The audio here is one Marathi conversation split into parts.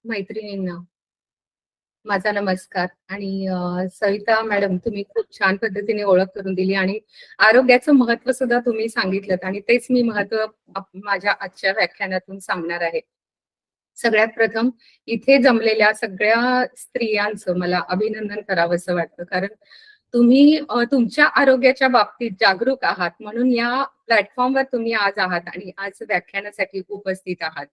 मैत्रिणींना माझा नमस्कार. आणि सविता मॅडम, तुम्ही खूप छान पद्धतीने ओळख करून दिली आणि आरोग्याचं महत्व सुद्धा तुम्ही सांगितलं आणि तेच मी महत्व माझ्या आजच्या व्याख्यानातून सांगणार आहे. सगळ्यात प्रथम इथे जमलेल्या सगळ्या स्त्रियांचं मला अभिनंदन करावंसं वाटतं, कारण तुम्ही तुमच्या आरोग्याच्या बाबतीत जागरूक आहात म्हणून या प्लॅटफॉर्मवर तुम्ही आज आहात आणि आज व्याख्यानासाठी उपस्थित आहात.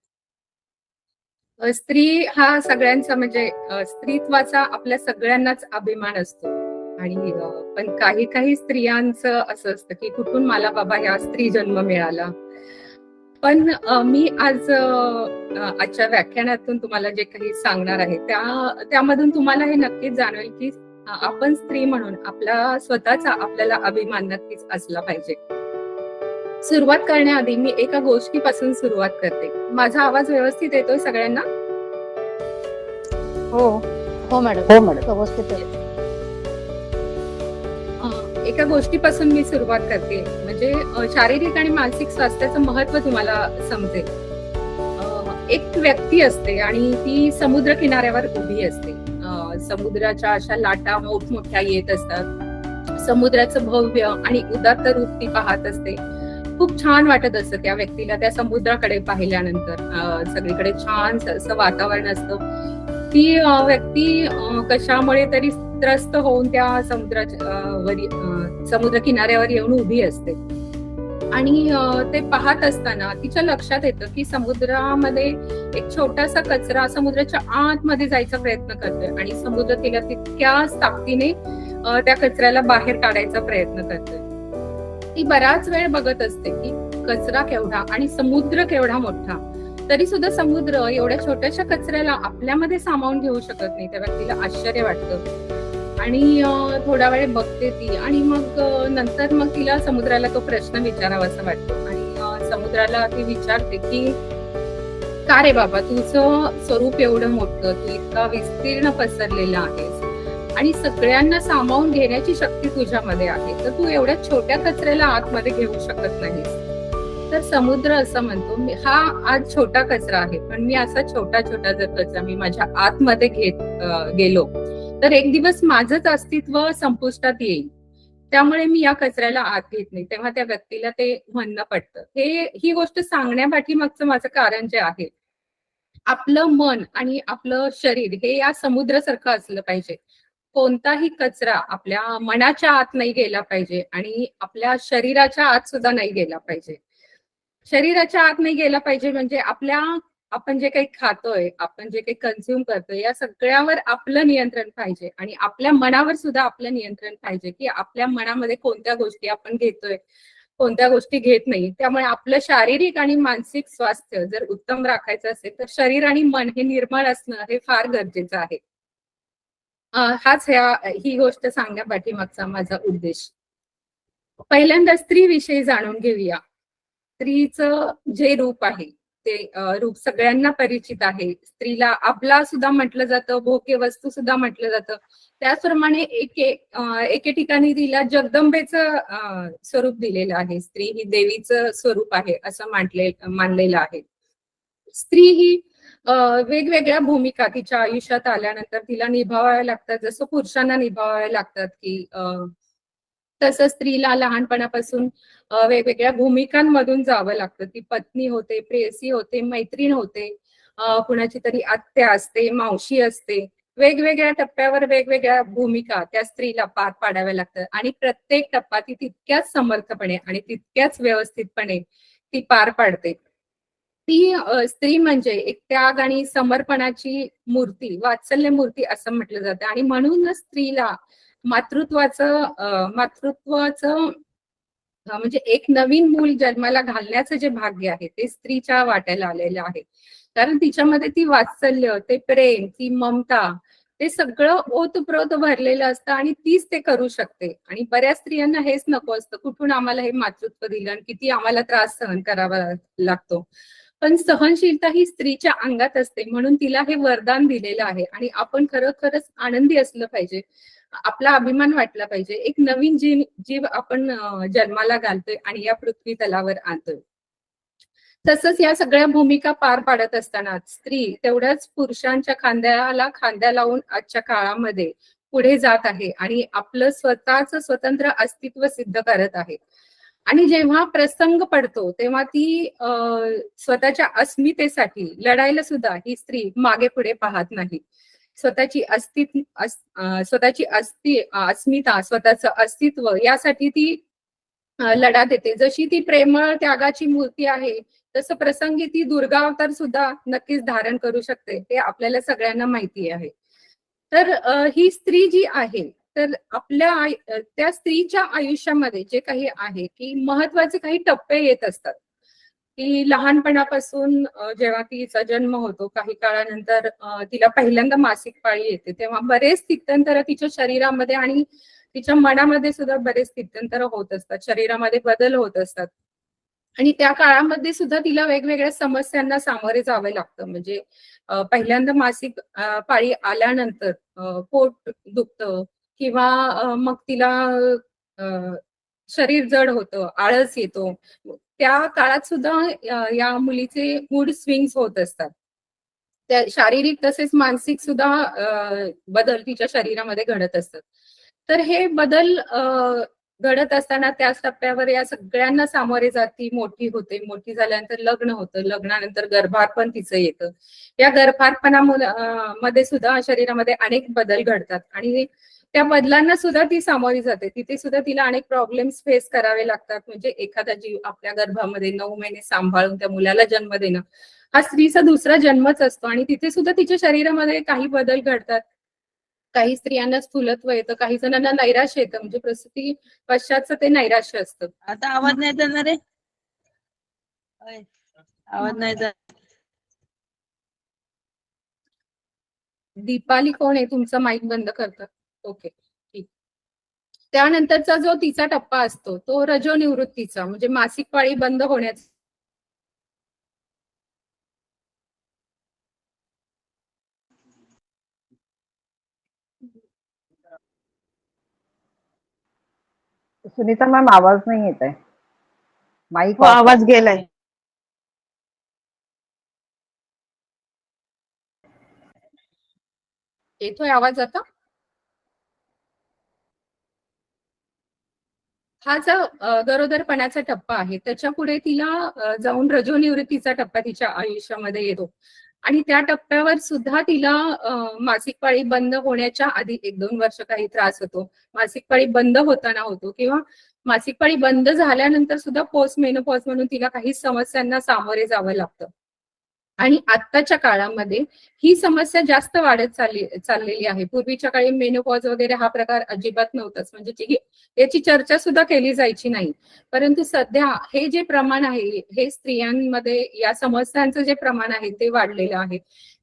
स्त्री हा सगळ्यांचा म्हणजे स्त्रीत्वाचा आपल्या सगळ्यांनाच अभिमान असतो. आणि पण काही काही स्त्रियांचं असं असतं की कुठून मला बाबा ह्या स्त्री जन्म मिळाला. पण मी आज आजच्या व्याख्यानातून तुम्हाला जे काही सांगणार आहे त्यामधून तुम्हाला हे नक्कीच जाणवेल की आपण स्त्री म्हणून आपला स्वतःचा आपल्याला अभिमान नक्कीच असला पाहिजे. सुरुवात करण्याआधी मी एका गोष्टीपासून सुरुवात करते. माझा आवाज व्यवस्थित येतोय सगळ्यांना? हो हो मॅडम, हो मॅडम. व्यवस्थित आहे. एका गोष्टीपासून मी सुरुवात करते, म्हणजे शारीरिक आणि मानसिक स्वास्थ्याचं महत्व तुम्हाला समजेल. एक व्यक्ती असते आणि ती समुद्र किनाऱ्यावर उभी असते. समुद्राच्या अशा लाटा मोठमोठ्या येत असतात. समुद्राचं भव्य आणि उदात्त रूप ती पाहत असते. खूप छान वाटत असतं त्या व्यक्तीला त्या समुद्राकडे पाहिल्यानंतर. सगळीकडे छान असं वातावरण असतं. ती व्यक्ती कशामुळे तरी त्रस्त होऊन त्या समुद्र किनाऱ्यावर येऊन उभी असते. आणि ते पाहत असताना तिच्या लक्षात येतं की समुद्रामध्ये एक छोटासा कचरा समुद्राच्या आतमध्ये जायचा प्रयत्न करतोय आणि समुद्र तिला तितक्याच ताकदीने त्या कचऱ्याला बाहेर काढायचा प्रयत्न करतोय. ती बराच वेळ बघत असते की कचरा केवढा आणि समुद्र केवढा मोठा, तरी सुद्धा समुद्र एवढ्या छोट्याशा कचऱ्याला आपल्यामध्ये सामावून घेऊ शकत नाही. त्या व्यक्तीला आश्चर्य वाटतं आणि थोडा वेळ बघते ती आणि मग नंतर मग तिला समुद्राला तो प्रश्न विचारावासा वाटतो आणि समुद्राला ती विचारते की का रे बाबा, तुझं स्वरूप एवढं मोठं, तू इतका विस्तीर्ण पसरलेला आहेस आणि सगळ्यांना सामावून घेण्याची शक्ती तुझ्यामध्ये आहे, तर तू एवढ्या छोट्या कचऱ्याला आतमध्ये घेऊ शकत नाहीस. तर समुद्र असं म्हणतो, हा आज छोटा कचरा आहे, पण मी असा छोटा छोटा जर कचरा मी माझ्या आतमध्ये घेत गेलो तर एक दिवस माझंच अस्तित्व संपुष्टात येईल. त्यामुळे मी या कचऱ्याला आत घेत नाही. तेव्हा त्या व्यक्तीला ते म्हणणं पडतं. ही गोष्ट सांगण्यापाठीमागचं माझं कारण जे आहे, आपलं मन आणि आपलं शरीर हे या समुद्रासारखं असलं पाहिजे. कोणताही कचरा आपल्या मनाच्या आत नाही गेला पाहिजे आणि आपल्या शरीराच्या आत सुद्धा नाही गेला पाहिजे. शरीराच्या आत नाही गेला पाहिजे म्हणजे आपण जे काही खातोय, आपण जे काही कन्झ्युम करतोय, या सगळ्यावर आपलं नियंत्रण पाहिजे आणि आपल्या मनावर सुद्धा आपलं नियंत्रण पाहिजे की आपल्या मनामध्ये कोणत्या गोष्टी आपण घेतोय, कोणत्या गोष्टी घेत नाही. त्यामुळे आपलं शारीरिक आणि मानसिक स्वास्थ्य जर उत्तम राखायचं असेल तर शरीर आणि मन हे निर्मळ असणं हे फार गरजेचं आहे. ही गोष्ट सांगण्यापाठीमागचा माझा उद्देश. पहिल्यांदा स्त्रीविषयी जाणून घेऊया. स्त्रीचं जे रूप आहे ते रूप सगळ्यांना परिचित आहे. स्त्रीला आपला सुद्धा म्हटलं जातं, भोग्य वस्तू सुद्धा म्हटलं जातं. त्याचप्रमाणे एके ठिकाणी तिला जगदंबेचं स्वरूप दिलेलं आहे. स्त्री ही देवीचं स्वरूप आहे असं मानलेलं आहे. स्त्री ही वेगवेगळ्या भूमिका तिच्या आयुष्यात आल्यानंतर तिला निभावाव्या लागतात, जसं पुरुषांना निभावाव्या लागतात की तसं स्त्रीला लहानपणापासून वेगवेगळ्या भूमिकांमधून जावं लागतं. ती पत्नी होते, प्रेयसी होते, मैत्रीण होते, कुणाची तरी आत्या असते, मावशी असते. वेगवेगळ्या टप्प्यावर वेगवेगळ्या भूमिका त्या स्त्रीला पार पाडाव्या लागतात आणि प्रत्येक टप्पा ती तितक्याच समर्थपणे आणि तितक्याच व्यवस्थितपणे ती पार पाडते. ती स्त्री म्हणजे एक त्याग आणि समर्पणाची मूर्ती, वात्सल्य मूर्ती असं म्हटलं जातं आणि म्हणूनच स्त्रीला मातृत्वाचं म्हणजे एक नवीन मूल जन्माला घालण्याचं जे भाग्य आहे ते स्त्रीच्या वाट्याला आलेलं आहे. कारण तिच्यामध्ये ती वात्सल्य, ते प्रेम, ती ममता, ते सगळं ओतप्रोत भरलेलं असतं आणि तीच ते करू शकते. आणि बऱ्याच स्त्रियांना हेच नको असतं, कुठून आम्हाला हे मातृत्व दिलं आणि किती आम्हाला त्रास सहन करावा लागतो. पण सहनशीलता ही स्त्रीच्या अंगात असते म्हणून तिला हे वरदान दिलेलं आहे आणि आपण खरोखरच आनंदी असलं पाहिजे. आपला अभिमान वाटला पाहिजे. एक नवीन जीव आपण जन्माला घालतोय आणि या पृथ्वी तलावर आणतोय. तसंच या सगळ्या भूमिका पार पाडत असताना स्त्री तेवढ्याच पुरुषांच्या खांद्याला खांद्या लावून आजच्या काळामध्ये पुढे जात आहे आणि आपलं स्वतःच स्वतंत्र अस्तित्व सिद्ध करत आहे. आणि जेव्हा प्रसंग पडतो तेव्हा ती स्वतःच्या अस्मितेसाठी लढायला सुद्धा ही स्त्री मागे पुढे पाहत नाही. स्वतःची स्वतःची अस्मिता, स्वतःचं अस्तित्व यासाठी ती लढा देते. जशी ती प्रेमळ त्यागाची मूर्ती आहे, तसं प्रसंगी ती दुर्गा अवतार सुद्धा नक्कीच धारण करू शकते. हे आपल्याला सगळ्यांना माहिती आहे. तर ही स्त्री जी आहे, तर त्या स्त्रीच्या आयुष्यामध्ये जे काही आहे, की महत्वाचे काही टप्पे येत असतात. की लहानपणापासून जेव्हा तिचा जन्म होतो, काही काळानंतर तिला पहिल्यांदा मासिक पाळी येते, तेव्हा बरेच स्थित्यंतर तिच्या शरीरामध्ये आणि तिच्या मनामध्ये सुद्धा बरेच स्थित्यंतर होत असतात. शरीरामध्ये बदल होत असतात. आणि त्या काळामध्ये सुद्धा तिला वेगवेगळ्या समस्यांना सामोरे जावे लागतं. म्हणजे पहिल्यांदा मासिक पाळी आल्यानंतर पोट दुखतं किंवा मग तिला शरीर जड होतं, आळस येतो. त्या काळात सुद्धा या मुलीचे मूड स्विंग्स होत असतात. त्या शारीरिक तसेच मानसिक सुद्धा बदल तिच्या शरीरामध्ये घडत असतात. तर हे बदल घडत असताना त्याच टप्प्यावर या सगळ्यांना सामोरे जात ती मोठी होते. मोठी झाल्यानंतर लग्न होतं. लग्नानंतर गर्भारपण तिचं येतं. या मध्ये सुद्धा शरीरामध्ये अनेक बदल घडतात आणि त्या बदलांना सुद्धा ती सामोरी जाते. तिथे सुद्धा तिला अनेक प्रॉब्लेम्स फेस करावे लागतात. म्हणजे एखादा जीव आपल्या गर्भामध्ये 9 महिने सांभाळून त्या मुलाला जन्म देणं हा स्त्रीचा दुसरा जन्मच असतो आणि तिथे सुद्धा तिच्या शरीरामध्ये काही बदल घडतात. काही स्त्रियांना स्थूलत्व येतं, काही जणांना नैराश्य येतं. म्हणजे प्रसूती पश्चातचं ते नैराश्य असतं. आता आवाज नाही जाणार रे, आवाज नाही जात. दीपाली कोण आहे? तुमचा माईक बंद करतात. ओके, ठीक. त्यानंतरचा जो तिचा टप्पा असतो तो रजोनिवृत्तीचा, म्हणजे मासिक पाळी बंद होण्याचा. सुनीता मॅम, आवाज नाही येत आहे. माईक आवाज गेलाय. येतोय आवाज आता? हा जो गरोदरपणाचा टप्पा आहे त्याच्या पुढे तिला जाऊन रजोनिवृत्तीचा टप्पा तिच्या आयुष्यामध्ये येतो आणि त्या टप्प्यावर सुद्धा तिला मासिक पाळी बंद होण्याच्या आधी 1-2 वर्ष काही त्रास होतो. मासिक पाळी बंद होताना होतो किंवा मासिक पाळी बंद झाल्यानंतर सुद्धा पोस्ट मेनोपॉज म्हणून तिला काही समस्यांना सामोरे जावं लागतं. आणि आत्ताच्या काळामध्ये ही समस्या जास्त वाढत चाललेली आहे. पूर्वीच्या काळी मेनोपॉज वगैरे हा प्रकार अजिबात नव्हताच, म्हणजे याची चर्चा सुद्धा केली जायची नाही. परंतु सध्या हे जे प्रमाण आहे, हे स्त्रियांमध्ये या समस्यांचं जे प्रमाण आहे ते वाढलेलं आहे.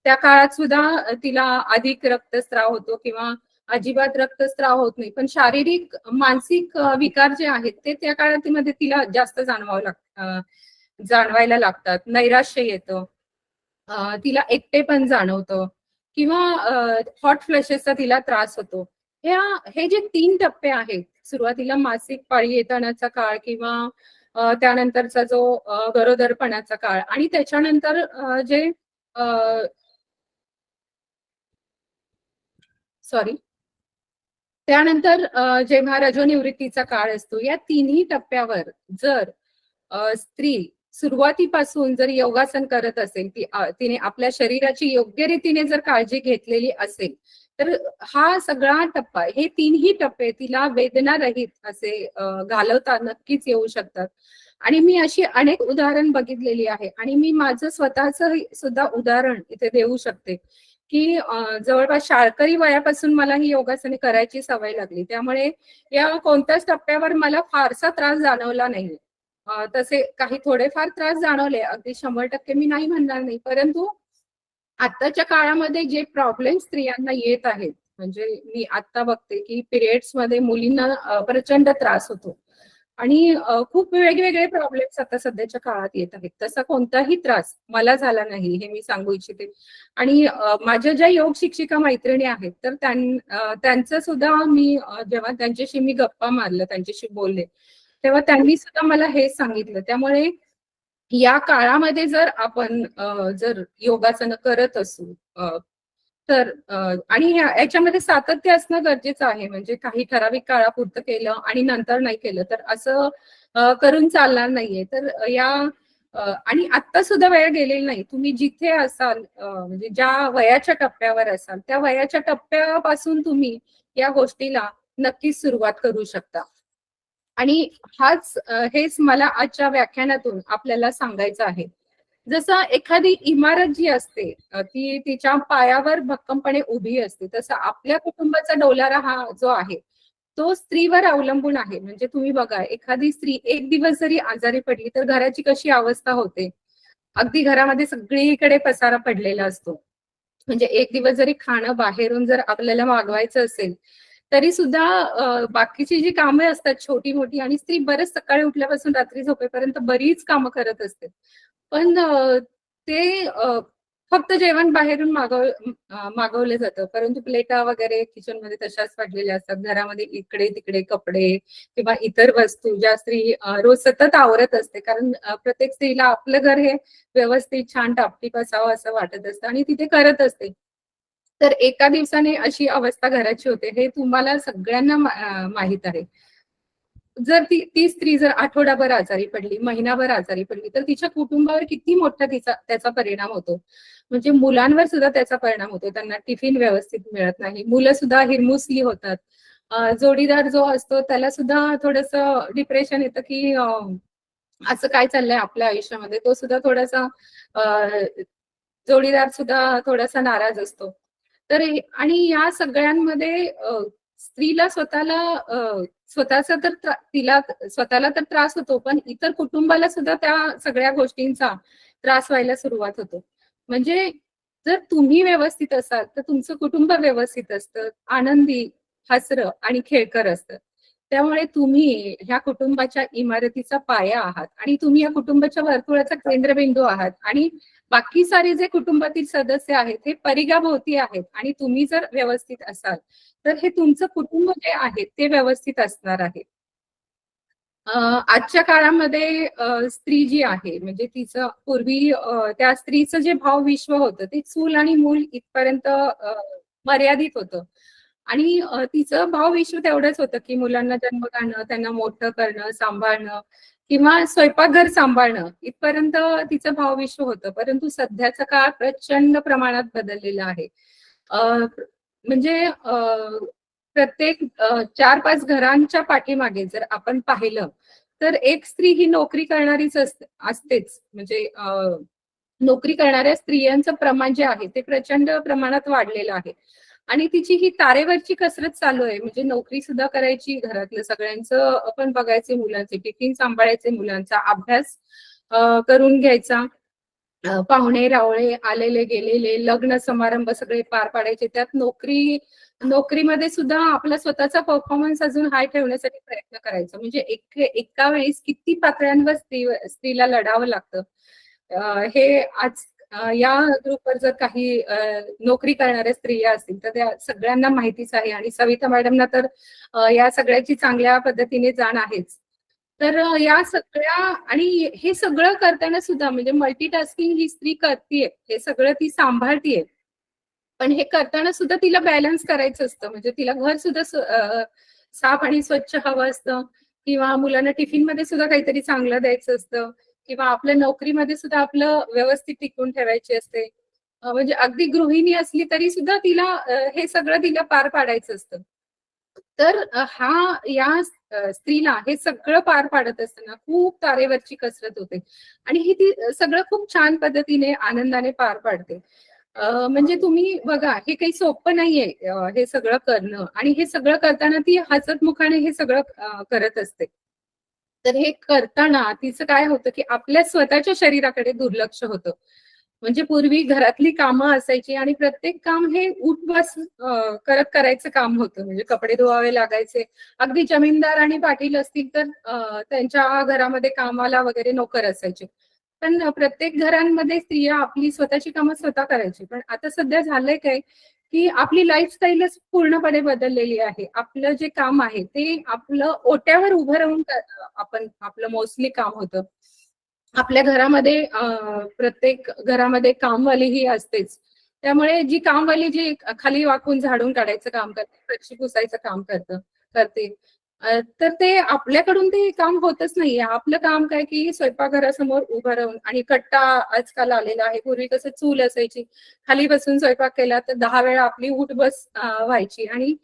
त्या काळात सुद्धा तिला अधिक रक्तस्राव होतो किंवा अजिबात रक्तस्राव होत नाही, पण शारीरिक मानसिक विकार जे आहेत ते त्या काळामध्ये तिला जास्त जाणवायला लागतात. नैराश्य येतं, तिला एकटेपण जाणवतं किंवा हॉट फ्लॅशेसचा तिला त्रास होतो. हे जे 3 टप्पे आहेत, सुरुवातीला मासिक पाळी येतानाचा काळ किंवा त्यानंतरचा जो गरोदरपणाचा काळ आणि त्याच्यानंतर जे त्यानंतर जेव्हा रजोनिवृत्तीचा काळ असतो, या तिन्ही टप्प्यावर जर स्त्री सुरुवातीपासून जर योगासन करत असेल, तिने आपल्या शरीराची योग्य रीतीने जर काळजी घेतलेली असेल, तर हा सगळा टप्पा, हे तीनही टप्पे तिला वेदनारहित असे घालवता नक्कीच येऊ शकतात. आणि मी अशी अनेक उदाहरण बघितलेली आहे आणि मी माझं स्वतःच सुद्धा उदाहरण इथे देऊ शकते की जवळपास शाळकरी वयापासून मला ही योगासने करायची सवय लागली. त्यामुळे या कोणत्याच टप्प्यावर मला फारसा त्रास जाणवला नाही. तसे काही थोडेफार त्रास जाणवले, अगदी 100% मी नाही म्हणणार नाही, परंतु आताच्या काळामध्ये जे प्रॉब्लेम स्त्रियांना येत आहेत, म्हणजे मी आता बघते की पिरियड्स मध्ये मुलींना प्रचंड त्रास होतो आणि खूप वेगवेगळे प्रॉब्लेम्स आता सध्याच्या काळात येत आहेत. तसा कोणताही त्रास मला झाला नाही, हे मी सांगू इच्छिते. आणि माझ्या ज्या योग शिक्षिका मैत्रिणी आहेत, तर त्यांचं सुद्धा मी जेव्हा त्यांच्याशी मी गप्पा मारल्या, त्यांच्याशी बोलले, तेव्हा त्यांनी सुद्धा मला हेच सांगितलं. त्यामुळे या काळामध्ये जर आपण जर योगासनं करत असू तर आणि याच्यामध्ये सातत्य असणं गरजेचं आहे. म्हणजे काही ठराविक काळापुरतं केलं आणि नंतर नाही केलं तर असं करून चालणार नाहीये. तर आणि आता सुद्धा वेळ गेलेली नाही. तुम्ही जिथे असाल म्हणजे ज्या वयाच्या टप्प्यावर असाल त्या वयाच्या टप्प्यापासून तुम्ही या गोष्टीला नक्कीच सुरुवात करू शकता. आणि हेच मला आजच्या व्याख्यानातून आपल्याला सांगायचं आहे. जसं एखादी इमारत जी असते ती तिच्या पायावर भक्कमपणे उभी असते, तसं आपल्या कुटुंबाचा डोलारा हा जो आहे तो स्त्रीवर अवलंबून आहे. म्हणजे तुम्ही बघा, एखादी स्त्री एक दिवस जरी आजारी पडली तर घराची कशी अवस्था होते. अगदी घरामध्ये सगळीकडे पसारा पडलेला असतो. म्हणजे एक दिवस जरी खाणं बाहेरून जर आपल्याला मागवायचं असेल तरी सुद्धा बाकीची जी कामे असतात छोटी मोठी, आणि स्त्री बरेच सकाळी उठल्यापासून रात्री झोपेपर्यंत बरीच कामं करत असते. पण ते फक्त जेवण बाहेरून मागवलं जातं, परंतु प्लेटा वगैरे किचनमध्ये तशाच पडलेल्या असतात. घरामध्ये इकडे तिकडे कपडे किंवा इतर वस्तू ज्या स्त्री रोज सतत आवरत असते, कारण प्रत्येक स्त्रीला आपलं घर हे व्यवस्थित छान टापटीप असावं असं वाटत असतं आणि तिथे करत असते. तर एका दिवसाने अशी अवस्था घराची होते हे तुम्हाला सगळ्यांना माहित आहे. जर ती स्त्री जर आठवडाभर आजारी पडली, महिनाभर आजारी पडली तर तिच्या कुटुंबावर किती मोठा त्याचा परिणाम होतो. म्हणजे मुलांवर सुद्धा त्याचा परिणाम होतो. त्यांना टिफिन व्यवस्थित मिळत नाही, मुलं सुद्धा हिरमुसली होतात. जोडीदार जो असतो त्याला सुद्धा थोडंसं डिप्रेशन येतं की असं काय चाललंय आपल्या आयुष्यामध्ये. तो सुद्धा थोडासा जोडीदार सुद्धा थोडासा नाराज असतो. तर आणि या सगळ्यांमध्ये स्त्रीला स्वतःचा तर तिला स्वतःला तर त्रास होतो, पण इतर कुटुंबाला सुद्धा त्या सगळ्या गोष्टींचा त्रास व्हायला सुरुवात होतो. म्हणजे जर तुम्ही व्यवस्थित असाल तर तुमचं कुटुंब व्यवस्थित असतं, आनंदी, हसरं आणि खेळकर असतं. त्यामुळे तुम्ही ह्या कुटुंबाच्या इमारतीचा पाया आहात आणि तुम्ही या कुटुंबाच्या वर्तुळाचा केंद्रबिंदू आहात आणि बाकी सारे जे कुटुंबातील सदस्य आहेत हे परिघाभोवती आहेत आणि तुम्ही जर व्यवस्थित असाल तर हे तुमचं कुटुंब जे आहे ते व्यवस्थित असणार आहे. आजच्या काळामध्ये स्त्री जी आहे म्हणजे तिचं पूर्वी त्या स्त्रीचं जे भावविश्व होतं ते चूल आणि मूल इथपर्यंत मर्यादित होतं आणि तिचं भावविश्व तेवढंच होतं की मुलांना जन्म घालणं, त्यांना मोठं करणं, सांभाळणं किंवा स्वयंपाकघर सांभाळणं इथपर्यंत तिचं भावविश्व होतं. परंतु सध्याचा काळ प्रचंड प्रमाणात बदललेला आहे. म्हणजे प्रत्येक 4-5 घरांच्या पाठीमागे जर आपण पाहिलं तर एक स्त्री ही नोकरी करणारीच असतेच. म्हणजे नोकरी करणाऱ्या स्त्रियांचं प्रमाण जे आहे ते प्रचंड प्रमाणात वाढलेलं आहे आणि तिची ही तारेवरची कसरत चालू आहे. म्हणजे नोकरी सुद्धा करायची, घरातलं सगळ्यांचं आपण बघायचे, मुलांचे टिफिन सांभाळायचे, मुलांचा अभ्यास करून घ्यायचा, पाहुणे रावळे आलेले गेलेले, लग्न समारंभ सगळे पार पाडायचे. त्यात नोकरीमध्ये सुद्धा आपला स्वतःचा परफॉर्मन्स अजून हाय ठेवण्यासाठी प्रयत्न करायचा. म्हणजे एका वेळेस किती पातळ्यांवर स्त्रीला लढावं लागतं हे आज या ग्रुपवर जर काही नोकरी करणाऱ्या स्त्रिया असतील तर त्या सगळ्यांना माहितीच आहे आणि सविता मॅडमना तर या सगळ्याची चांगल्या पद्धतीने जाण आहेच. तर या सगळ्या आणि हे सगळं करताना सुद्धा म्हणजे मल्टीटास्किंग ही स्त्री करतीये, हे सगळं ती सांभाळतीये, पण हे करताना सुद्धा तिला बॅलन्स करायचं असतं. म्हणजे तिला घर सुद्धा साफ आणि स्वच्छ हवं असतं किंवा मुलांना टिफिन मध्ये सुद्धा काहीतरी चांगलं द्यायचं असतं किंवा आपल्या नोकरीमध्ये सुद्धा आपलं व्यवस्थित टिकवून ठेवायची असते. म्हणजे अगदी गृहिणी असली तरी सुद्धा तिला हे सगळं तिला पार पाडायचं असतं. तर या स्त्रीला हे सगळं पार पाडत असताना खूप तारेवरची कसरत होते आणि ती सगळं खूप छान पद्धतीने आनंदाने पार पाडते. म्हणजे तुम्ही बघा, हे काही सोपं नाहीये हे सगळं करणं आणि हे सगळं करताना ती हसतमुखाने हे सगळं करत असते. तर हे करताना तिचं काय होतं की आपल्या स्वतःच्या शरीराकडे दुर्लक्ष होतं. म्हणजे पूर्वी घरातली कामं असायची आणि प्रत्येक काम हे उठ-बस करत करायचं काम होतं. म्हणजे कपडे धुवावे लागायचे. अगदी जमीनदार आणि पाटील असतील तर त्यांच्या घरामध्ये कामाला वगैरे नोकर असायचे. पण प्रत्येक घरांमध्ये स्त्रिया आपली स्वतःची कामं स्वतः करायची. पण आता सध्या झालंय काय की आपली लाईफस्टाईलच पूर्णपणे बदललेली आहे. आपलं जे काम आहे ते आपलं ओट्यावर उभं राहून आपण आपलं मोस्टली काम होतं. आपल्या घरामध्ये प्रत्येक घरामध्ये कामवाली ही असतेच. त्यामुळे जी कामवाली जी खाली वाकून झाडून काढायचं काम करते, फरशी पुसायचं काम करते, तर ते आपल्याकडून ते काम होतच नाहीये. आपलं काम काय की स्वयंपाकघरासमोर उभं राहून, आणि कट्टा आजकाल आलेला आहे. पूर्वी कसं चूल असायची, खाली बसून स्वयंपाक केला तर 10 वेळा आपली उठ बस व्हायची, आणि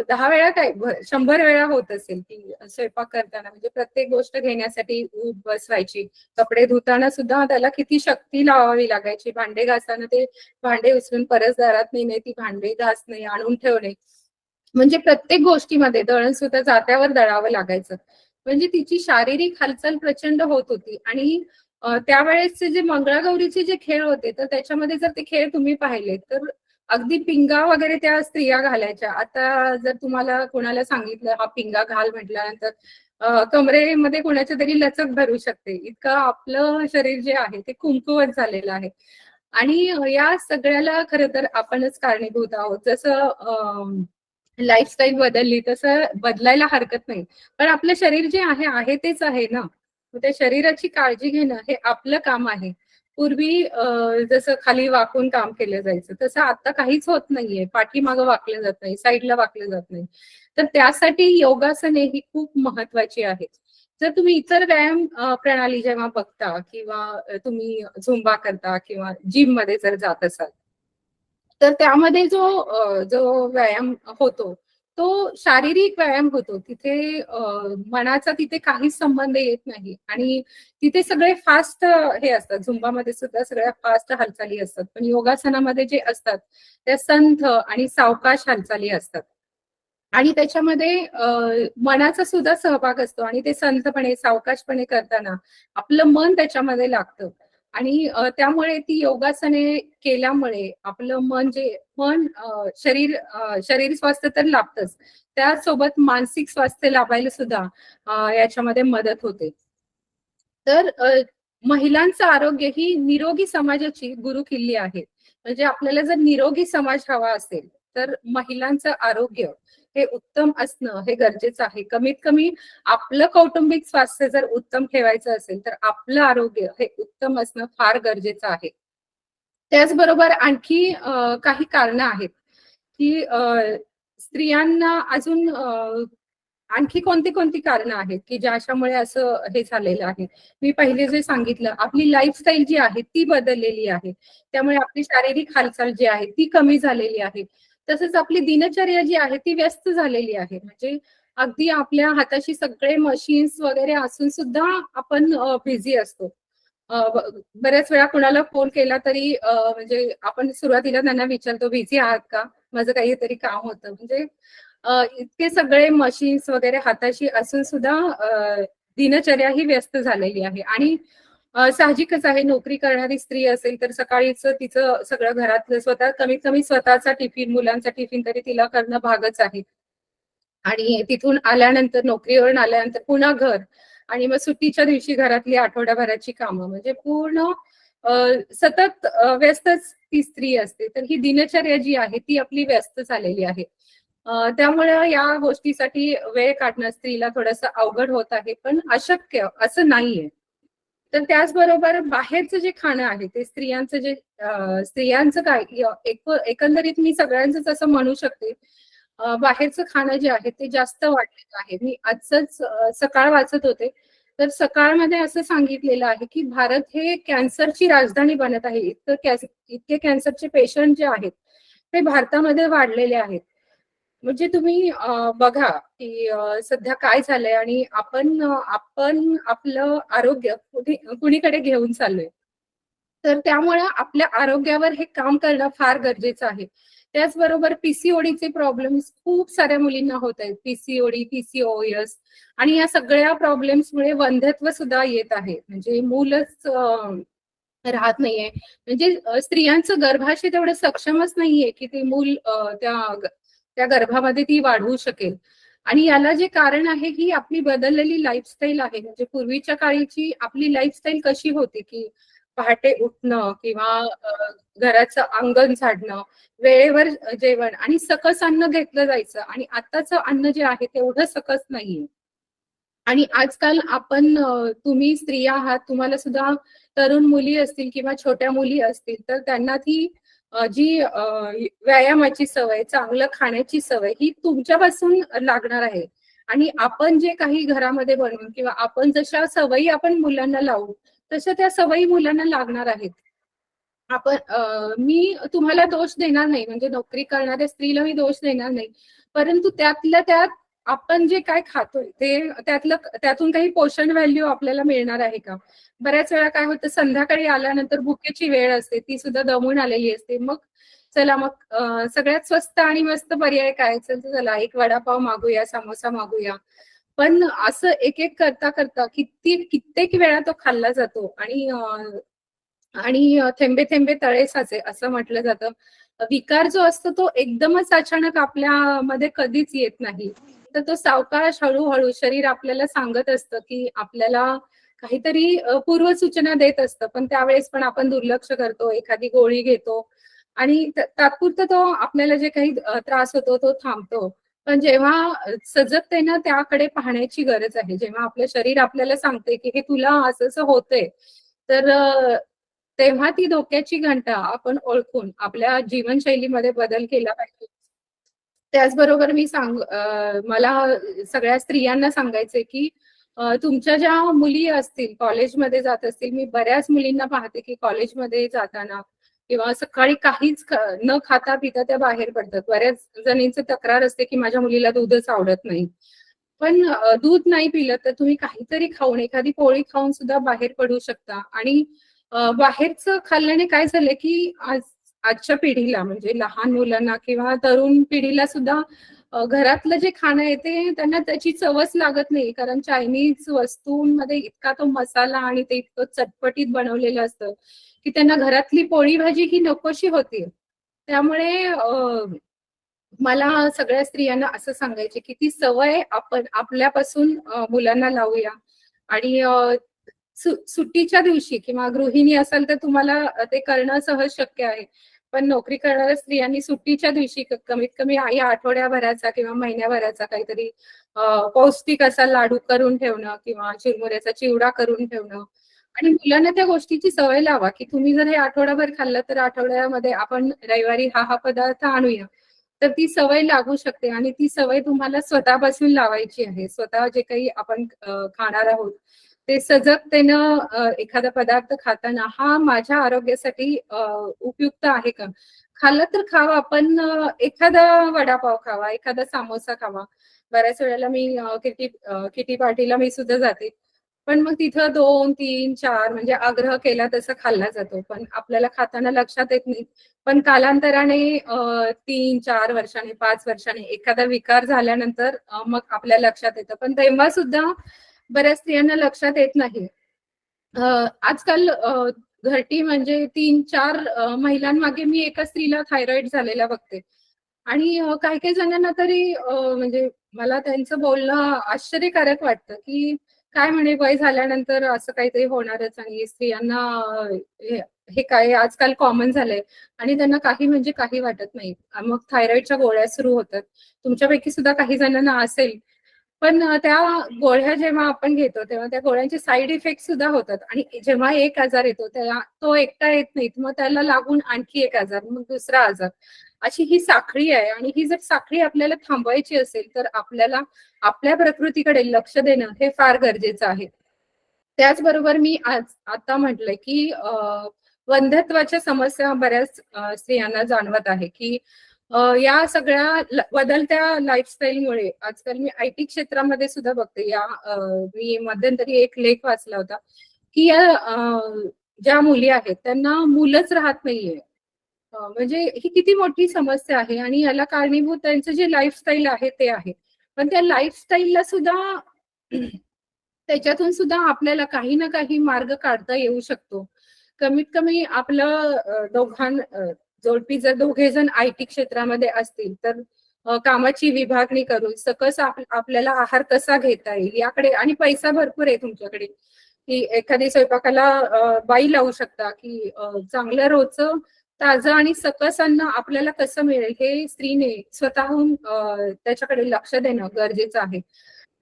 10 वेळा काय 100 वेळा होत असेल की स्वयंपाक करताना, म्हणजे प्रत्येक गोष्ट घेण्यासाठी उठ बस व्हायची. कपडे धुताना सुद्धा त्याला किती शक्ती लावावी लागायची. भांडे घासताना ते भांडे उचलून परत दारात नेणे, ती भांडे घासणे, आणून ठेवणे, म्हणजे प्रत्येक गोष्टीमध्ये दळण सुद्धा जात्यावर दळावं लागायचं. म्हणजे तिची शारीरिक हालचाल प्रचंड होत होती. आणि त्यावेळेसचे जे मंगळागौरीचे जे खेळ होते, तर त्याच्यामध्ये जर ते खेळ तुम्ही पाहिले तर अगदी पिंगा वगैरे त्या स्त्रिया घालायच्या. आता जर तुम्हाला कोणाला सांगितलं हा पिंगा घाल म्हटल्यानंतर कमरेमध्ये कोणाच्या तरी लचक धरू शकते. इतकं आपलं शरीर जे आहे ते कमकुवत झालेलं आहे. आणि या सगळ्याला खरं तर आपणच कारणीभूत आहोत. जसं लाईफस्टाईल बदलली तसं बदलायला हरकत नाही, पण आपलं शरीर जे आहे तेच आहे ना. मग त्या शरीराची काळजी घेणं हे आपलं काम आहे. पूर्वी जसं खाली वाकून काम केलं जायचं, तसं आता काहीच होत नाहीये. पाठीमागं वाकलं जात नाही, साईडला वाकलं जात नाही. तर त्यासाठी योगासने ही खूप महत्वाची आहेत. जर तुम्ही इतर व्यायाम प्रणाली जेव्हा बघता, किंवा तुम्ही झुंबा करता किंवा जिम मध्ये जर जात असाल, तर त्यामध्ये जो व्यायाम होतो तो शारीरिक व्यायाम होतो. तिथे मनाचा तिथे काहीच संबंध येत नाही, आणि तिथे सगळे फास्ट हे असतात. झुंबामध्ये सुद्धा सगळ्या फास्ट हालचाली असतात, पण योगासनामध्ये जे असतात त्या संथ आणि सावकाश हालचाली असतात. आणि त्याच्यामध्ये मनाचा सुद्धा सहभाग असतो, आणि ते संथपणे सावकाशपणे करताना आपलं मन त्याच्यामध्ये लागतं. आणि त्यामुळे ती योगासने केल्यामुळे आपलं शरीर स्वास्थ्य तर लाभतच, त्यासोबत मानसिक स्वास्थ्य लाभायला सुद्धा याच्यामध्ये मदत होते. तर महिलांचं आरोग्य ही निरोगी समाजाची गुरुकिल्ली आहे. म्हणजे आपल्याला जर निरोगी समाज हवा असेल तर महिलांचं आरोग्य हे उत्तम असणं हे गरजेचं आहे. कमीत कमी आपलं कौटुंबिक स्वास्थ्य जर उत्तम ठेवायचं असेल तर आपलं आरोग्य हे उत्तम असणं फार गरजेचं आहे. त्याचबरोबर आणखी काही कारणं आहेत की स्त्रियांना अजून आणखी कोणती कोणती कारणं आहेत की ज्याच्यामुळे असं हे झालेलं आहे. मी पहिले जे सांगितलं, आपली लाईफस्टाईल जी आहे ती बदललेली आहे, त्यामुळे आपली शारीरिक हालचाल जी आहे ती कमी झालेली आहे. तसंच आपली दिनचर्या जी आहे ती व्यस्त झालेली आहे. म्हणजे अगदी आपल्या हाताशी सगळे मशीन्स वगैरे असून सुद्धा आपण बिझी असतो. बऱ्याच वेळा कुणाला फोन केला तरी म्हणजे आपण सुरुवातीला त्यांना विचारतो बिझी आहात का, माझं काहीतरी काम होतं. म्हणजे इतके सगळे मशीन्स वगैरे हाताशी असून सुद्धा दिनचर्या ही व्यस्त झालेली आहे. आणि साहजिकच आहे, नोकरी करणारी स्त्री असेल तर सकाळीच तिचं सगळं घरातलं स्वतः कमीत कमी स्वतःचा टिफिन, मुलांचा टिफिन तरी तिला करणं भागच आहे. आणि तिथून आल्यानंतर, नोकरीवरून आल्यानंतर पुन्हा घर, आणि मग सुट्टीच्या दिवशी घरातली आठवड्याभराची कामं, म्हणजे पूर्ण सतत व्यस्तच ती स्त्री असते. तर ही दिनचर्या जी आहे ती आपली व्यस्त झालेली आहे. त्यामुळे या गोष्टीसाठी वेळ काढणं स्त्रीला थोडंसं अवघड होत आहे, पण अशक्य असं नाहीये. तर त्याचबरोबर बाहेरचं जे खाणं आहे ते स्त्रियांचं काय एकंदरीत मी सगळ्यांचंच असं म्हणू शकते, बाहेरचं खाणं जे आहे ते जास्त वाढलेलं आहे. मी आजच सकाळ वाचत होते, तर सकाळमध्ये असं सांगितलेलं आहे की भारत हे कॅन्सरची राजधानी बनत आहे. इतके कॅन्सरचे पेशंट जे आहेत ते भारतामध्ये वाढलेले आहेत. म्हणजे तुम्ही बघा की सध्या काय झालंय, आणि आपण आपलं आरोग्य कुणीकडे घेऊन चाललोय. तर त्यामुळे आपल्या आरोग्यावर हे काम करणं फार गरजेचं आहे. त्याचबरोबर पीसीओडीचे प्रॉब्लेम्स खूप साऱ्या मुलींना होत आहेत. पीसीओडी, पीसीओएस, आणि या सगळ्या प्रॉब्लेम्समुळे वंध्यत्व सुद्धा येत आहे. म्हणजे मूलच राहत नाहीये. म्हणजे स्त्रियांचं गर्भाशय तेवढं सक्षमच नाहीये की ते मूल त्या गर्भामध्ये ती वाढवू शकेल. आणि याला जे कारण आहे ही आपली बदललेली लाईफस्टाईल आहे. म्हणजे पूर्वीच्या काळीची आपली लाईफस्टाईल कशी होती की पहाटे उठणं, किंवा घराचं अंगण झाडणं, वेळेवर जेवण, आणि सकस अन्न घेतलं जायचं. आणि आताचं अन्न जे आहे तेवढं सकस नाहीये. आणि आजकाल आपण तुम्ही स्त्रिया आहात, तुम्हाला सुद्धा तरुण मुली असतील किंवा छोट्या मुली असतील, तर त्यांना ती जी व्यायामाची सवय, चांगलं खाण्याची सवय ही तुमच्यापासून लागणार आहे. आणि आपण जे काही घरामध्ये बनवून किंवा आपण जशा सवयी आपण मुलांना लावू, तशा त्या सवयी मुलांना लागणार आहेत. आपण मी तुम्हाला दोष देणार नाही, म्हणजे नोकरी करणाऱ्या स्त्रीला मी दोष देणार नाही. परंतु त्यातल्या त्यात आपण जे काय खातोय ते त्यातून काही पोषण व्हॅल्यू आपल्याला मिळणार आहे का? बऱ्याच वेळा काय होतं, संध्याकाळी आल्यानंतर भुकेची वेळ असते, ती सुद्धा दमून आलेली असते. मग चला, मग सगळ्यात स्वस्त आणि मस्त पर्याय काय? चला एक वडापाव मागूया, समोसा मागूया. पण असं एक एक करता करता कित्येक वेळा तो खाल्ला जातो. आणि थेंबे थेंबे तळे साचे असं म्हटलं जातं. विकार जो असतो तो एकदमच अचानक आपल्यामध्ये कधीच येत नाही. तर तो सावकाश हळूहळू शरीर आपल्याला सांगत असतं की आपल्याला काहीतरी पूर्वसूचना देत असतं. पण त्यावेळेस पण आपण दुर्लक्ष करतो, एखादी गोळी घेतो आणि तात्पुरतं तो आपल्याला जे काही त्रास होतो तो थांबतो. पण जेव्हा सजगतेनं त्याकडे पाहण्याची गरज आहे, जेव्हा आपलं शरीर आपल्याला सांगते की हे तुला असं असं होतंय, तर तेव्हा ती धोक्याची घंटा आपण ओळखून आपल्या जीवनशैलीमध्ये बदल केला पाहिजे. त्याचबरोबर मला सगळ्या स्त्रियांना सांगायचंय की तुमच्या ज्या मुली असतील, कॉलेजमध्ये जात असतील, मी बऱ्याच मुलींना पाहते की कॉलेजमध्ये जाताना किंवा सकाळी न खाता पिता त्या बाहेर पडतात. बऱ्याच जणींची तक्रार असते की माझ्या मुलीला दूधच आवडत नाही. पण दूध नाही पिलं तर तुम्ही काहीतरी खाऊन, एखादी पोळी खाऊन सुद्धा बाहेर पडू शकता. आणि बाहेरचं खाल्ल्याने काय झालंय की आजच्या पिढीला, म्हणजे लहान मुलांना किंवा तरुण पिढीला सुद्धा घरातलं जे खाणं आहे ते त्यांना त्याची चवच लागत नाही. कारण चायनीज वस्तूंमध्ये इतका तो मसाला आणि ते इतकं चटपटीत बनवलेलं असतं की त्यांना घरातली पोळी भाजी ही नकोशी होती. त्यामुळे मला सगळ्या स्त्रियांना असं सांगायचे की ती सवय आपण आपल्यापासून मुलांना लावूया. आणि सुट्टीच्या दिवशी किंवा गृहिणी असाल तर तुम्हाला ते करणं सहज शक्य आहे. पण नोकरी करणाऱ्या स्त्रियांनी सुट्टीच्या दिवशी कमीत कमी या आठवड्याभराचा किंवा महिन्याभराचा काहीतरी पौष्टिक असा लाडू करून ठेवणं किंवा चिरमुऱ्याचा चिवडा करून ठेवणं. आणि मुलांना त्या गोष्टीची सवय लावा की तुम्ही जर हे आठवडाभर खाल्लं तर आठवड्यामध्ये आपण रविवारी हा पदार्थ आणूया. तर ती सवय लागू शकते आणि ती सवय तुम्हाला स्वतःपासून लावायची आहे. स्वतः जे काही आपण खाणार आहोत ते सजगतेनं एखादा पदार्थ खाताना हा माझ्या आरोग्यासाठी उपयुक्त आहे का? खाल्लं तर खावा, पण एखादा वडापाव खावा, एखादा समोसा खावा. बऱ्याच वेळेला मी किटी पार्टीला मी सुद्धा जाते. पण मग तिथं 2, 3, 4 म्हणजे आग्रह केला तसा खाल्ला जातो. पण आपल्याला खाताना लक्षात येत नाही. पण कालांतराने 3-4 वर्षाने, 5 वर्षाने एखादा विकार झाल्यानंतर मग आपल्या लक्षात येतं. पण तेव्हा सुद्धा बऱ्याच स्त्रियांना लक्षात येत नाही. आजकाल घरटी म्हणजे 3-4 महिलांमागे मी एका स्त्रीला थायरॉइड झालेला बघते. आणि काही काही जणांना तरी म्हणजे मला त्यांचं बोलणं आश्चर्यकारक वाटतं की काय म्हणे वय झाल्यानंतर असं काहीतरी होणारच आणि स्त्रियांना हे काय आजकाल कॉमन झालंय आणि त्यांना काही म्हणजे काही वाटत नाही. मग थायरॉइडच्या गोळ्या सुरू होतात. तुमच्यापैकी सुद्धा काही जणांना असेल. पण त्या गोळ्या जेव्हा आपण घेतो तेव्हा त्या गोळ्यांचे साईड इफेक्ट सुद्धा होतात. आणि जेव्हा एक आजार येतो तेव्हा तो एकटा येत नाही, मग त्याला लागून आणखी एक आजार, मग दुसरा आजार, अशी ही साखळी आहे. आणि ही जर साखळी आपल्याला थांबवायची असेल तर आपल्याला आपल्या प्रकृतीकडे लक्ष देणं हे फार गरजेचं आहे. त्याचबरोबर मी आता म्हटलंय की वंध्यत्वाच्या समस्या बऱ्याच स्त्रियांना जाणवत आहे की या सगळ्या बदलत्या लाईफस्टाईलमुळे आजकाल मी आयटी क्षेत्रामध्ये सुद्धा बघते. मी मध्यंतरी एक लेख वाचला होता की ज्या मुली आहेत त्यांना मुलंच राहत नाहीये. म्हणजे ही किती मोठी समस्या आहे आणि याला कारणीभूत त्यांचं जे लाईफस्टाईल आहे ते आहे. पण त्या लाईफस्टाईलला सुद्धा त्याच्यातून सुद्धा आपल्याला काही ना काही मार्ग काढता येऊ शकतो. कमीत कमी आपलं जोडपी जर दोघे जण आयटी क्षेत्रामध्ये असतील तर कामाची विभागणी करून सकस आपल्याला आहार कसा घेता येईल याकडे, आणि पैसा भरपूर आहे तुमच्याकडे की एखादी स्वयंपाकाला बाई लावू शकता की चांगलं रोजचं ताजं आणि सकस अन्न आपल्याला कसं मिळेल हे स्त्रीने स्वतःहून त्याच्याकडे लक्ष देणं गरजेचं आहे.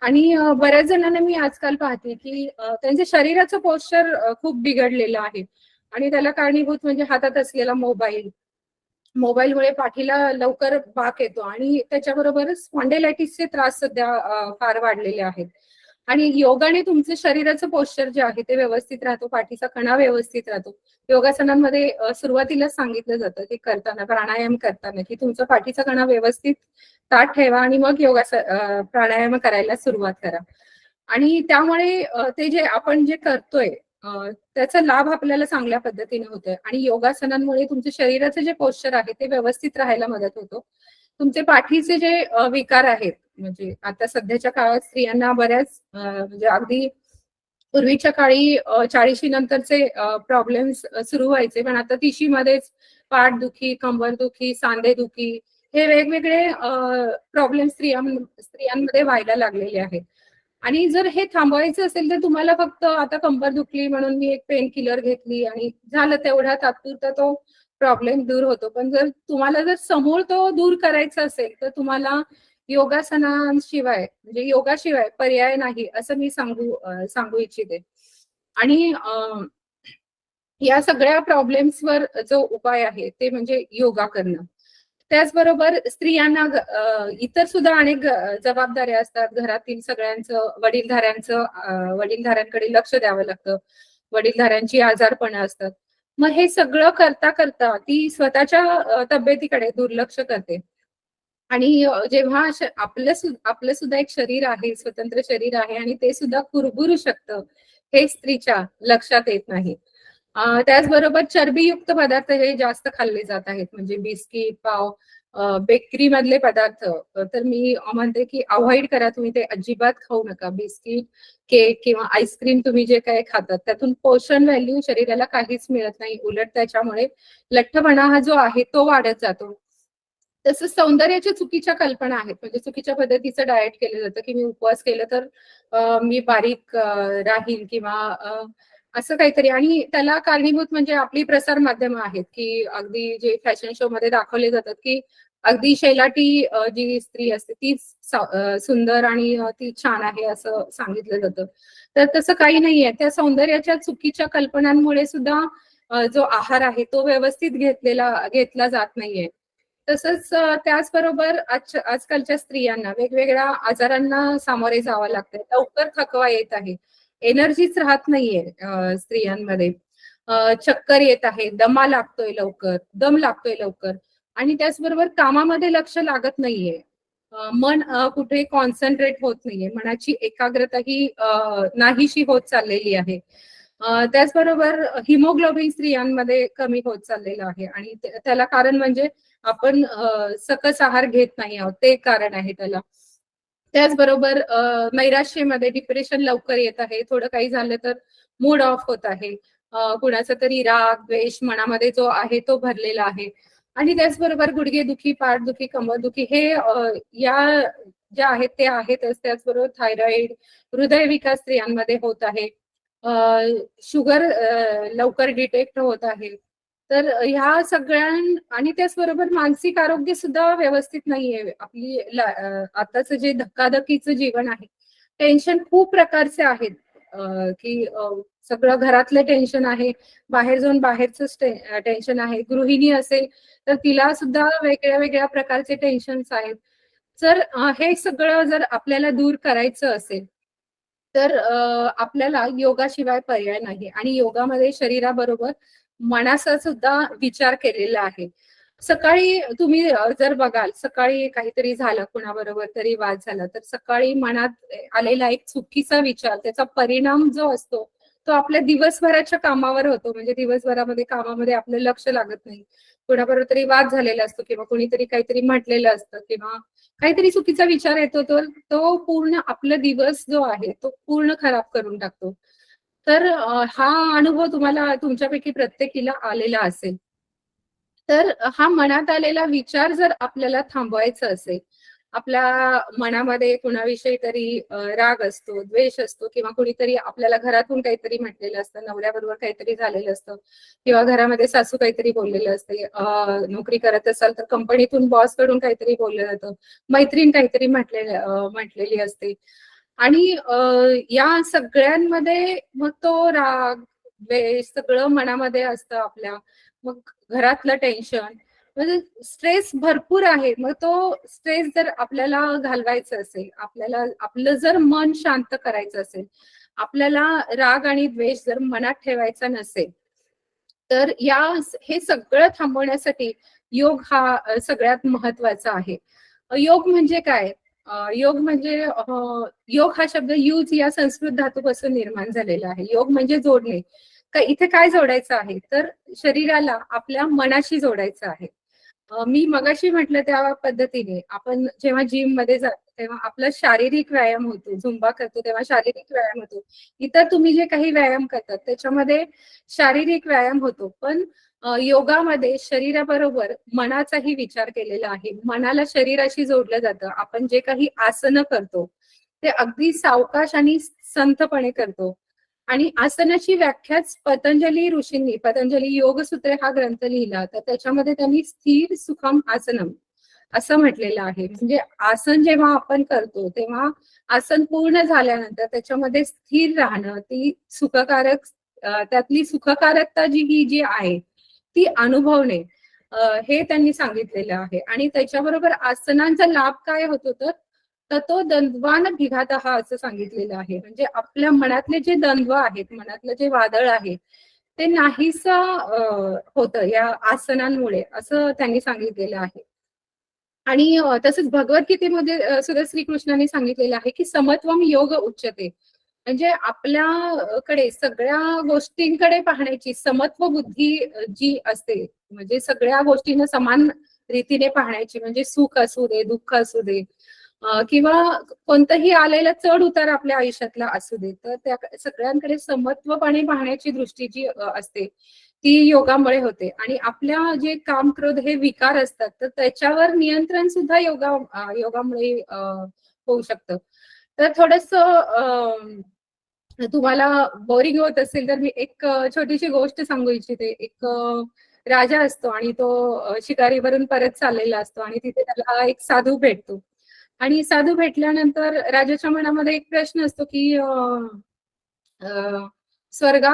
आणि बऱ्याच जणांना मी आजकाल पाहते की त्यांच्या शरीराचं पोश्चर खूप बिघडलेलं आहे आणि त्याला कारणीभूत म्हणजे हातात असलेला मोबाईलमुळे पाठीला लवकर बाक येतो आणि त्याच्याबरोबरच स्पॉन्डिलायटिसचे त्रास सध्या फार वाढलेले आहेत. आणि योगाने तुमचं शरीराचं पोश्चर जे आहे ते व्यवस्थित राहतो, पाठीचा कणा व्यवस्थित राहतो. योगासनांमध्ये सुरुवातीलाच सांगितलं जातं की करताना, प्राणायाम करताना, की तुमचा पाठीचा कणा व्यवस्थित ताठ ठेवा आणि मग प्राणायाम करायला सुरुवात करा. आणि त्यामुळे ते जे आपण जे करतोय त्याचा लाभ आपल्याला चांगल्या पद्धतीने होतोय आणि योगासनांमुळे तुमच्या शरीराचं जे पोश्चर आहे ते व्यवस्थित राहायला मदत होतो. तुमचे पाठीचे जे विकार आहेत, म्हणजे आता सध्याच्या काळात स्त्रियांना बऱ्याच म्हणजे अगदी पूर्वीच्या काळी 40 नंतरचे प्रॉब्लेम्स सुरू व्हायचे, पण आता 30 मध्येच पाठदुखी, कंबरदुखी, सांधेदुखी हे वेगवेगळे प्रॉब्लेम स्त्रियांमध्ये व्हायला लागलेले आहेत. आणि जर हे थांबवायचं असेल तर तुम्हाला फक्त आता कंबर दुखली म्हणून मी एक पेन किलर घेतली आणि झालं, तेवढा तात्पुरता तो प्रॉब्लेम दूर होतो. पण जर तुम्हाला जर समूळ तो दूर करायचा असेल तर तुम्हाला योगासनांशिवाय म्हणजे योगाशिवाय पर्याय नाही असं मी सांगू इच्छिते. आणि या सगळ्या प्रॉब्लेम्सवर जो उपाय आहे ते म्हणजे योगा करणं. त्याचबरोबर स्त्रियांना इतर सुद्धा अनेक जबाबदाऱ्या असतात. घरातील सगळ्यांचं वडीलधाऱ्यांकडे लक्ष द्यावं लागतं. वडीलधाऱ्यांची आजारपणं असतात. मग हे सगळं करता करता ती स्वतःच्या तब्येतीकडे दुर्लक्ष करते. आणि जेव्हा आपलं सुद्धा एक शरीर आहे, स्वतंत्र शरीर आहे आणि ते सुद्धा कुरबुरू शकतं, हे स्त्रीच्या लक्षात येत नाही. त्याचबरोबर चरबीयुक्त पदार्थ हे जास्त खाल्ले जात आहेत, म्हणजे बिस्किट, पाव, बेकरी मधले पदार्थ तर मी म्हणते की अवॉइड करा. तुम्ही ते अजिबात खाऊ नका. बिस्किट, केक किंवा आईस्क्रीम तुम्ही जे काही खातात त्यातून पोषण व्हॅल्यू शरीराला काहीच मिळत नाही. उलट त्याच्यामुळे लठ्ठपणा हा जो आहे तो वाढत जातो. तसंच सौंदर्याच्या चुकीच्या कल्पना आहेत, म्हणजे चुकीच्या पद्धतीचं डाएट केलं जातं की मी उपवास केलं तर मी बारीक राहील किंवा असं काहीतरी. आणि त्याला कारणीभूत म्हणजे आपली प्रसार माध्यमं आहेत की अगदी जे फॅशन शो मध्ये दाखवले जातात की अगदी शेलाटी जी स्त्री असते तीच सुंदर आणि ती छान आहे असं सांगितलं जातं. तर तसं काही नाहीये. त्या सौंदर्याच्या चुकीच्या कल्पनांमुळे सुद्धा जो आहार आहे तो व्यवस्थित घेतला जात नाहीये. तसंच त्याचबरोबर आजकालच्या स्त्रियांना वेगवेगळ्या आजारांना सामोरे जावं लागतंय. लवकर थकवा येत आहे. एनर्जीच राहत नाहीये स्त्रियांमध्ये. चक्कर येत आहे, दम लागतोय लवकर आणि त्याचबरोबर कामामध्ये लक्ष लागत नाहीये. मन कुठे कॉन्सन्ट्रेट होत नाहीये. मनाची एकाग्रता ही नाहीशी होत चाललेली आहे. त्याचबरोबर हिमोग्लोबिन स्त्रियांमध्ये कमी होत चाललेलं आहे आणि त्याला कारण म्हणजे आपण सकस आहार घेत नाही आहोत, ते कारण आहे त्याला. त्याचबरोबर नैराश्यामध्ये डिप्रेशन लवकर येत आहे. थोडं काही झालं तर मूड ऑफ होत आहे. कुणाचा तरी राग, द्वेष मनामध्ये जो आहे तो भरलेला आहे. आणि त्याचबरोबर गुडघेदुखी, पाठदुखी, कंबरदुखी हे या ज्या आहेत ते आहेतच. त्याचबरोबर थायरॉइड, हृदयविकार स्त्रियांमध्ये होत आहे. शुगर लवकर डिटेक्ट होत आहे. तर ह्या सगळ्या आणि त्याचबरोबर मानसिक आरोग्य सुद्धा व्यवस्थित नाहीये. आताचं जे धक्काधक्कीचं जीवन आहे, टेन्शन खूप प्रकारचे आहेत की सगळं घरातलं टेन्शन आहे, बाहेर जाऊन बाहेरच टेन्शन आहे. गृहिणी असेल तर तिला सुद्धा वेगळ्या वेगळ्या प्रकारचे टेन्शन्स आहेत. जर हे सगळं जर आपल्याला दूर करायचं असेल तर आपल्याला योगाशिवाय पर्याय नाही. आणि योगामध्ये शरीराबरोबर मनाचा सुद्धा विचार केलेला आहे. सकाळी तुम्ही जर बघाल, सकाळी काहीतरी झालं, कुणाबरोबर तरी वाद झाला, तर सकाळी मनात आलेला एक चुकीचा विचार, त्याचा परिणाम जो असतो तो आपल्या दिवसभराच्या कामावर होतो. म्हणजे दिवसभरामध्ये कामामध्ये आपलं लक्ष लागत नाही. कुणाबरोबर तरी वाद झालेला असतो किंवा कुणीतरी काहीतरी म्हटलेलं असतं किंवा काहीतरी चुकीचा विचार येतो, तर तो पूर्ण आपला दिवस जो आहे तो पूर्ण खराब करून टाकतो. तर हा अनुभव तुम्हाला तुमच्यापैकी प्रत्येकीला आलेला असेल. तर हा मनात आलेला विचार जर आपल्याला थांबवायचा असेल, आपल्या मनामध्ये कुणाविषयी तरी राग असतो, द्वेष असतो किंवा कुणीतरी आपल्याला घरातून काहीतरी म्हटलेलं असतं, नवऱ्याबरोबर काहीतरी झालेलं असतं किंवा घरामध्ये सासू काहीतरी बोललेलं असते, नोकरी करत असाल तर कंपनीतून बॉस कडून काहीतरी बोललं जातं, मैत्रीण काहीतरी म्हटलेली असते. आणि या सगळ्यांमध्ये मग तो राग, द्वेष सगळं मनामध्ये असतं आपल्या. मग घरातलं टेन्शन, म्हणजे स्ट्रेस भरपूर आहे. मग तो स्ट्रेस जर आपल्याला घालवायचा असेल, आपल्याला आपलं जर मन शांत करायचं असेल, आपल्याला राग आणि द्वेष जर मनात ठेवायचा नसेल, तर हे सगळं थांबवण्यासाठी योग हा सगळ्यात महत्वाचा आहे. योग म्हणजे काय? योग म्हणजे योग हा शब्द यूज या संस्कृत धातूपासून निर्माण झालेला आहे. योग म्हणजे जोडणे. इथे काय जोडायचं आहे? तर शरीराला आपल्या मनाशी जोडायचं आहे. मी मगाशी म्हटलं त्या पद्धतीने आपण जेव्हा जिम मध्ये जातो तेव्हा आपला शारीरिक व्यायाम होतो, झुंबा करतो तेव्हा शारीरिक व्यायाम होतो. इतर तुम्ही जे काही व्यायाम करतात त्याच्यामध्ये शारीरिक व्यायाम होतो, पण योगामध्ये शरीराबरोबर मनाचाही विचार केलेला आहे. मनाला शरीराशी जोडलं जातं. आपण जे काही आसनं करतो ते अगदी सावकाश आणि संथपणे करतो. आणि आसनाची व्याख्याच पतंजली योगसूत्रे हा ग्रंथ लिहिला, तर त्याच्यामध्ये त्यांनी स्थिर सुखम आसनम असं म्हटलेलं आहे. म्हणजे आसन जेव्हा आपण करतो तेव्हा आसन पूर्ण झाल्यानंतर त्याच्यामध्ये स्थिर राहणं, ती सुखकारक त्यातली सुखकारकता जी आहे ती अनुभवणे, हे त्यांनी सांगितलेलं आहे. आणि त्याच्याबरोबर आसनांचा लाभ काय होतो तर तो द्वंद्वान भिघातः असं सांगितलेलं आहे. म्हणजे आपल्या मनातले जे द्वंद्व आहेत, मनातलं जे वादळ आहे ते नाहीस होतं या आसनांमुळे, असं त्यांनी सांगितलेलं आहे. आणि तसंच भगवद्गीतेमध्ये सुद्धा श्रीकृष्णाने सांगितलेलं आहे की समत्वम योग उच्यते. म्हणजे आपल्याकडे सगळ्या गोष्टींकडे पाहण्याची समत्व बुद्धी जी असते, म्हणजे सगळ्या गोष्टींना समान रीतीने पाहण्याची, म्हणजे सुख असू दे, दुःख असू दे, किंवा कोणतंही आलेला चढ उतार आपल्या आयुष्यातला असू दे, तर त्या सगळ्यांकडे समत्वपणे पाहण्याची दृष्टी जी असते ती योगामुळे होते. आणि आपल्या जे काम क्रोध हे विकार असतात तर त्याच्यावर नियंत्रण सुद्धा योगामुळे होऊ शकतं. तर थोडस तुम्हाला बोरिंग होत असेल तर मी एक छोटीशी गोष्ट सांगू इच्छिते. एक राजा असतो आणि तो शिकारीवरून परत चाललेला असतो आणि तिथे त्याला एक साधू भेटतो. आणि साधू भेटल्यानंतर राजाच्या मनामध्ये एक प्रश्न असतो की स्वर्ग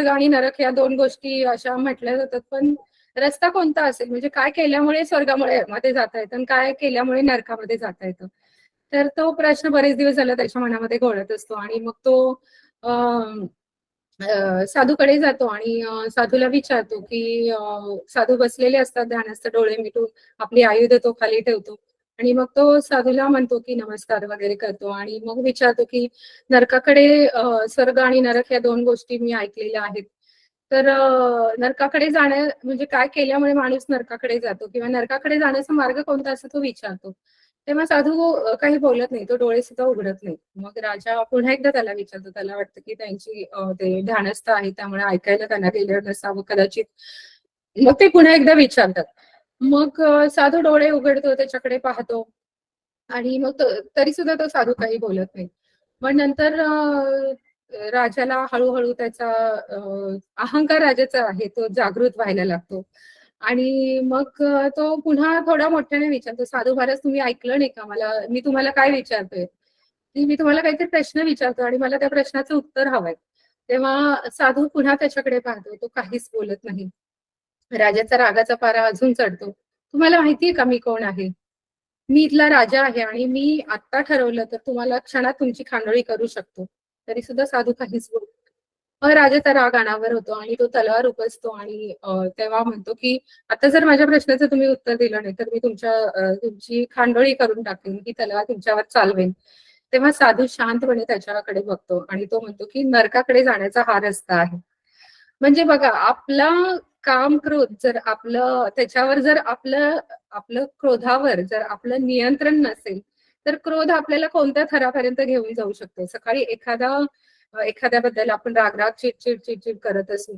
आणि नरक या दोन गोष्टी अशा म्हटल्या जातात, पण रस्ता कोणता असेल, म्हणजे काय केल्यामुळे स्वर्गामुळे मध्ये जाता येतं आणि काय केल्यामुळे नरकामध्ये जाता येतं. तर तो प्रश्न बरेच दिवस झाला त्याच्या मनामध्ये घोळत असतो. आणि मग तो साधूकडे जातो आणि साधूला विचारतो की साधू बसलेले असतात ध्यानस्थ, डोळे मिटून आपली आयुध तो खाली ठेवतो. आणि मग तो साधूला म्हणतो की नमस्कार वगैरे करतो आणि मग विचारतो की नरकाकडे, स्वर्ग आणि नरक या दोन गोष्टी मी ऐकलेल्या आहेत, तर नरकाकडे जाण्या म्हणजे काय केल्यामुळे माणूस नरकाकडे जातो किंवा नरकाकडे जाण्याचा मार्ग कोणता असं तो विचारतो. तेव्हा साधू काही बोलत नाही, तो डोळे सुद्धा उघडत नाही. मग राजा पुन्हा एकदा त्याला विचारतो, त्याला वाटतं की त्यांची ते ध्यानस्थ आहे त्यामुळे ऐकायला त्यांना गेलं नसावं कदाचित. मग ते पुन्हा एकदा विचारतात. मग साधू डोळे उघडतो, त्याच्याकडे पाहतो आणि मग तरी सुद्धा तो साधू काही बोलत नाही. मग नंतर राजाला हळूहळू त्याचा अहंकार राजाचा आहे तो जागृत व्हायला लागतो. आणि मग तो पुन्हा थोडा मोठ्याने विचारतो, साधू महाराज तुम्ही ऐकलं नाही का, मी तुम्हाला काय विचारतोय, की मी तुम्हाला काहीतरी प्रश्न विचारतो आणि मला त्या प्रश्नाचं उत्तर हवंय. तेव्हा साधू पुन्हा त्याच्याकडे पाहतो, तो काहीच बोलत नाही. राजाचा रागाचा पारा अजून चढतो. तुम्हाला माहितीये का मी कोण आहे? मी इथला राजा आहे आणि मी आत्ता ठरवलं तर तुम्हाला क्षणात तुमची खांडोळी करू शकतो. तरी सुद्धा साधू काहीच बोलत नाही. मग राजाचा राग अनावर होतो आणि तो तलवार उपसतो आणि तेव्हा म्हणतो की आता जर माझ्या प्रश्नाचं तुम्ही उत्तर दिलं नाही तर मी तुमची खांडोळी करून टाकेन, ही तलवार तुमच्यावर चालवेन. तेव्हा साधू शांतपणे त्याच्याकडे बघतो आणि तो म्हणतो की नरकाकडे जाण्याचा हा रस्ता आहे. म्हणजे बघा, आपला काम क्रोध जर त्याच्यावर जर आपलं आपलं क्रोधावर जर आपलं नियंत्रण नसेल तर क्रोध आपल्याला कोणत्या थरापर्यंत घेऊन जाऊ शकतो. सकाळी एखाद्याबद्दल आपण राग चिडचिड चिडचिड करत असू,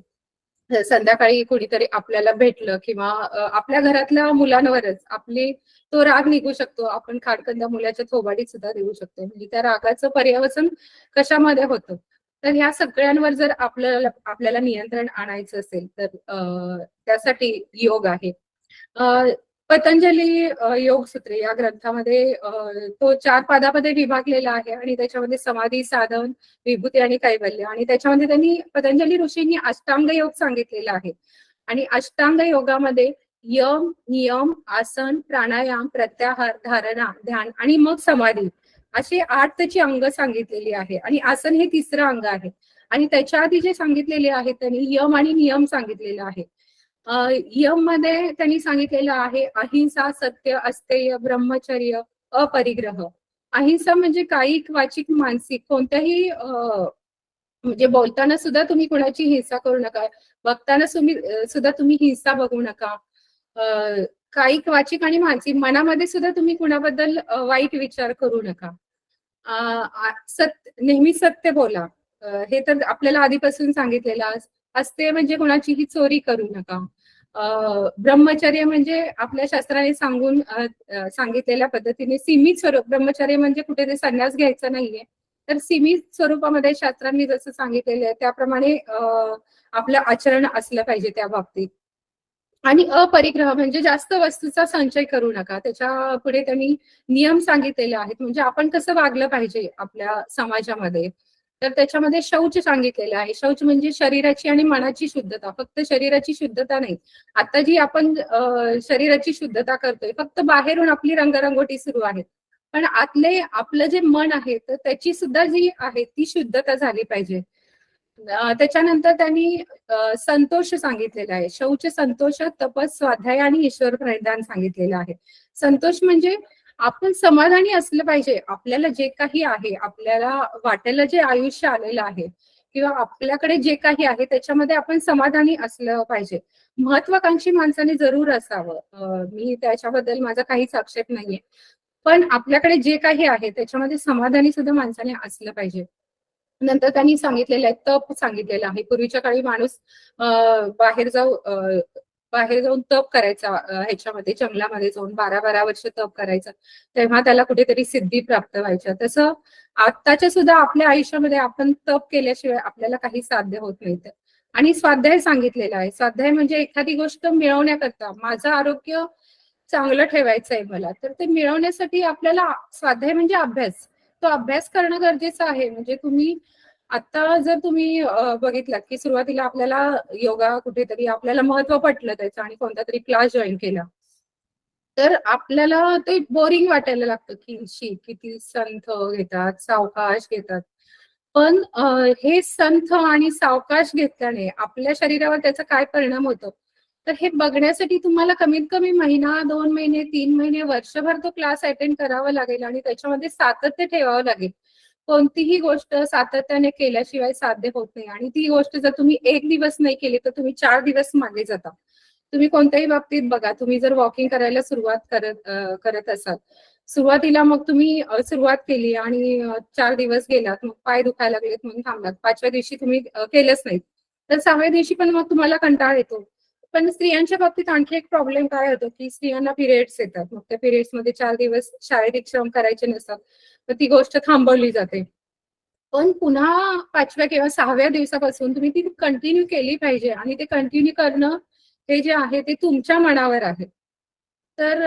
संध्याकाळी कुणीतरी आपल्याला भेटलं किंवा आपल्या घरातल्या मुलांवरच तो राग निघू शकतो. आपण खाडकंदा मुलाच्या थोबाडीत सुद्धा देऊ शकतो. म्हणजे त्या रागाचं पर्यवसन कशामध्ये होतं. तर ह्या सगळ्यांवर जर आपल्याला नियंत्रण आणायचं असेल तर त्यासाठी योग आहे. पतंजली योगसूत्रे या ग्रंथामध्ये तो 4 पादामध्ये विभागलेला आहे आणि त्याच्यामध्ये समाधी, साधन, विभूती आणि कैवल्य, आणि त्याच्यामध्ये त्यांनी पतंजली ऋषींनी अष्टांग योग सांगितलेला आहे. आणि अष्टांग योगामध्ये यम, नियम, आसन, प्राणायाम, प्रत्याहार, धारणा, ध्यान आणि मग समाधी असे 8 त्याची अंग सांगितलेली आहे. आणि आसन हे तिसरं अंग आहे. आणि त्याच्या आधी जे सांगितलेले आहे त्यांनी यम आणि नियम सांगितलेलं आहे. यम मध्ये त्यांनी सांगितलेलं आहे अहिंसा, सत्य, अस्तेय, ब्रह्मचर्य, अपरिग्रह. अहिंसा म्हणजे कायिक, वाचिक, मानसिक कोणत्याही म्हणजे बोलताना सुद्धा तुम्ही कुणाची हिंसा करू नका, बघताना सुद्धा तुम्ही हिंसा बघू नका. कायिक, वाचिक आणि मानसिक मनामध्ये सुद्धा तुम्ही कुणाबद्दल वाईट विचार करू नका. नेहमी सत्य बोला, हे तर आपल्याला आधीपासून सांगितलेलं असते. म्हणजे कोणाचीही चोरी करू नका. ब्रह्मचर्य म्हणजे आपल्या शास्त्राने सांगितलेल्या पद्धतीने सीमित स्वरूप. ब्रह्मचर्य म्हणजे कुठे ते संन्यास घ्यायचा नाहीये, तर सीमित स्वरूपामध्ये शास्त्रांनी जसं सांगितलेलं आहे त्याप्रमाणे आपलं आचरण असलं पाहिजे त्या बाबतीत. आणि अपरिग्रह म्हणजे जास्त वस्तूचा संचय करू नका. त्याच्या पुढे त्यांनी नियम सांगितलेले आहेत, म्हणजे आपण कसं वागलं पाहिजे आपल्या समाजामध्ये. तर त्याच्यामध्ये शौच सांगितलेलं आहे. शौच म्हणजे शरीराची आणि मनाची शुद्धता, फक्त शरीराची शुद्धता नाही. आता जी आपण शरीराची शुद्धता करतोय फक्त बाहेरून आपली रंगरंगोटी सुरू आहे, पण आतले आपलं जे मन आहे तर त्याची सुद्धा जी आहे ती शुद्धता झाली पाहिजे. त्याच्यानंतर त्यांनी संतोष सांगितलेला आहे. शौच, संतोष, तपस, स्वाध्याय आणि ईश्वर प्रणिधान सांगितलेलं आहे. संतोष म्हणजे आपण समाधानी असलं पाहिजे. आपल्याला जे काही आहे, आपल्याला वाटेलं जे आयुष्य आलेलं आहे किंवा आपल्याकडे जे काही आहे त्याच्यामध्ये आपण समाधानी असलं पाहिजे. महत्वाकांक्षी माणसाने जरूर असावं, मी त्याच्याबद्दल माझा काहीच आक्षेप नाहीये, पण आपल्याकडे जे काही आहे त्याच्यामध्ये समाधानी सुद्धा माणसाने असलं पाहिजे. नंतर त्यांनी सांगितलेलं आहे तप सांगितलेलं आहे. पूर्वीच्या काळी माणूस बाहेर जाऊन तप करायचा, ह्याच्यामध्ये जंगलामध्ये जाऊन 12-12 वर्ष तप करायचं, तेव्हा त्याला कुठेतरी सिद्धी प्राप्त व्हायच्या. तसं आत्ताच्या सुद्धा आपल्या आयुष्यामध्ये आपण तप केल्याशिवाय आपल्याला काही साध्य होत नाही. आणि स्वाध्याय सांगितलेला आहे. स्वाध्याय म्हणजे एखादी गोष्ट मिळवण्याकरता, माझं आरोग्य चांगलं ठेवायचं आहे मला, तर ते मिळवण्यासाठी आपल्याला स्वाध्याय म्हणजे अभ्यास, तो अभ्यास करणं गरजेचं आहे. म्हणजे तुम्ही आता जर तुम्ही बघितलं की सुरुवातीला आपल्याला योगा कुठेतरी आपल्याला महत्व पटलं त्याचं आणि कोणता तरी क्लास जॉईन केला, तर आपल्याला ते बोरिंग वाटायला लागतं की किती संथ घेतात, सावकाश घेतात. पण हे संथ आणि सावकाश घेतल्याने आपल्या शरीरावर त्याचा काय परिणाम होतो, तर हे बघण्यासाठी तुम्हाला कमीत कमी महिना, 2 महिने, 3 महिने, वर्षभर तो क्लास अटेंड करावा लागेल आणि त्याच्यामध्ये सातत्य ठेवावं लागेल. कोणतीही गोष्ट सातत्याने केल्याशिवाय साध्य होत नाही. आणि ती गोष्ट जर तुम्ही 1 दिवस नाही केली तर तुम्ही 4 दिवस मागे जाता. तुम्ही कोणत्याही बाबतीत बघा, तुम्ही जर वॉकिंग करायला सुरुवात करत असाल, सुरुवातीला मग तुम्ही सुरुवात केली आणि 4 दिवस गेलात, मग पाय दुखायला लागलेत म्हणून थांबलात, 5व्या दिवशी तुम्ही केलंच नाही, तर 6व्या दिवशी पण मग तुम्हाला कंटाळा येतो. पण स्त्रियांच्या बाबतीत आणखी एक प्रॉब्लेम काय होतो की स्त्रियांना पिरियड्स येतात, मग त्या पिरियड्स मध्ये 4 दिवस शारीरिक श्रम करायचे नसतात, तर ती गोष्ट थांबवली जाते. पण पुन्हा 5व्या किंवा 6व्या दिवसापासून तुम्ही ती कंटिन्यू केली पाहिजे. आणि ते कंटिन्यू करणं हे जे आहे ते तुमच्या मनावर आहे. तर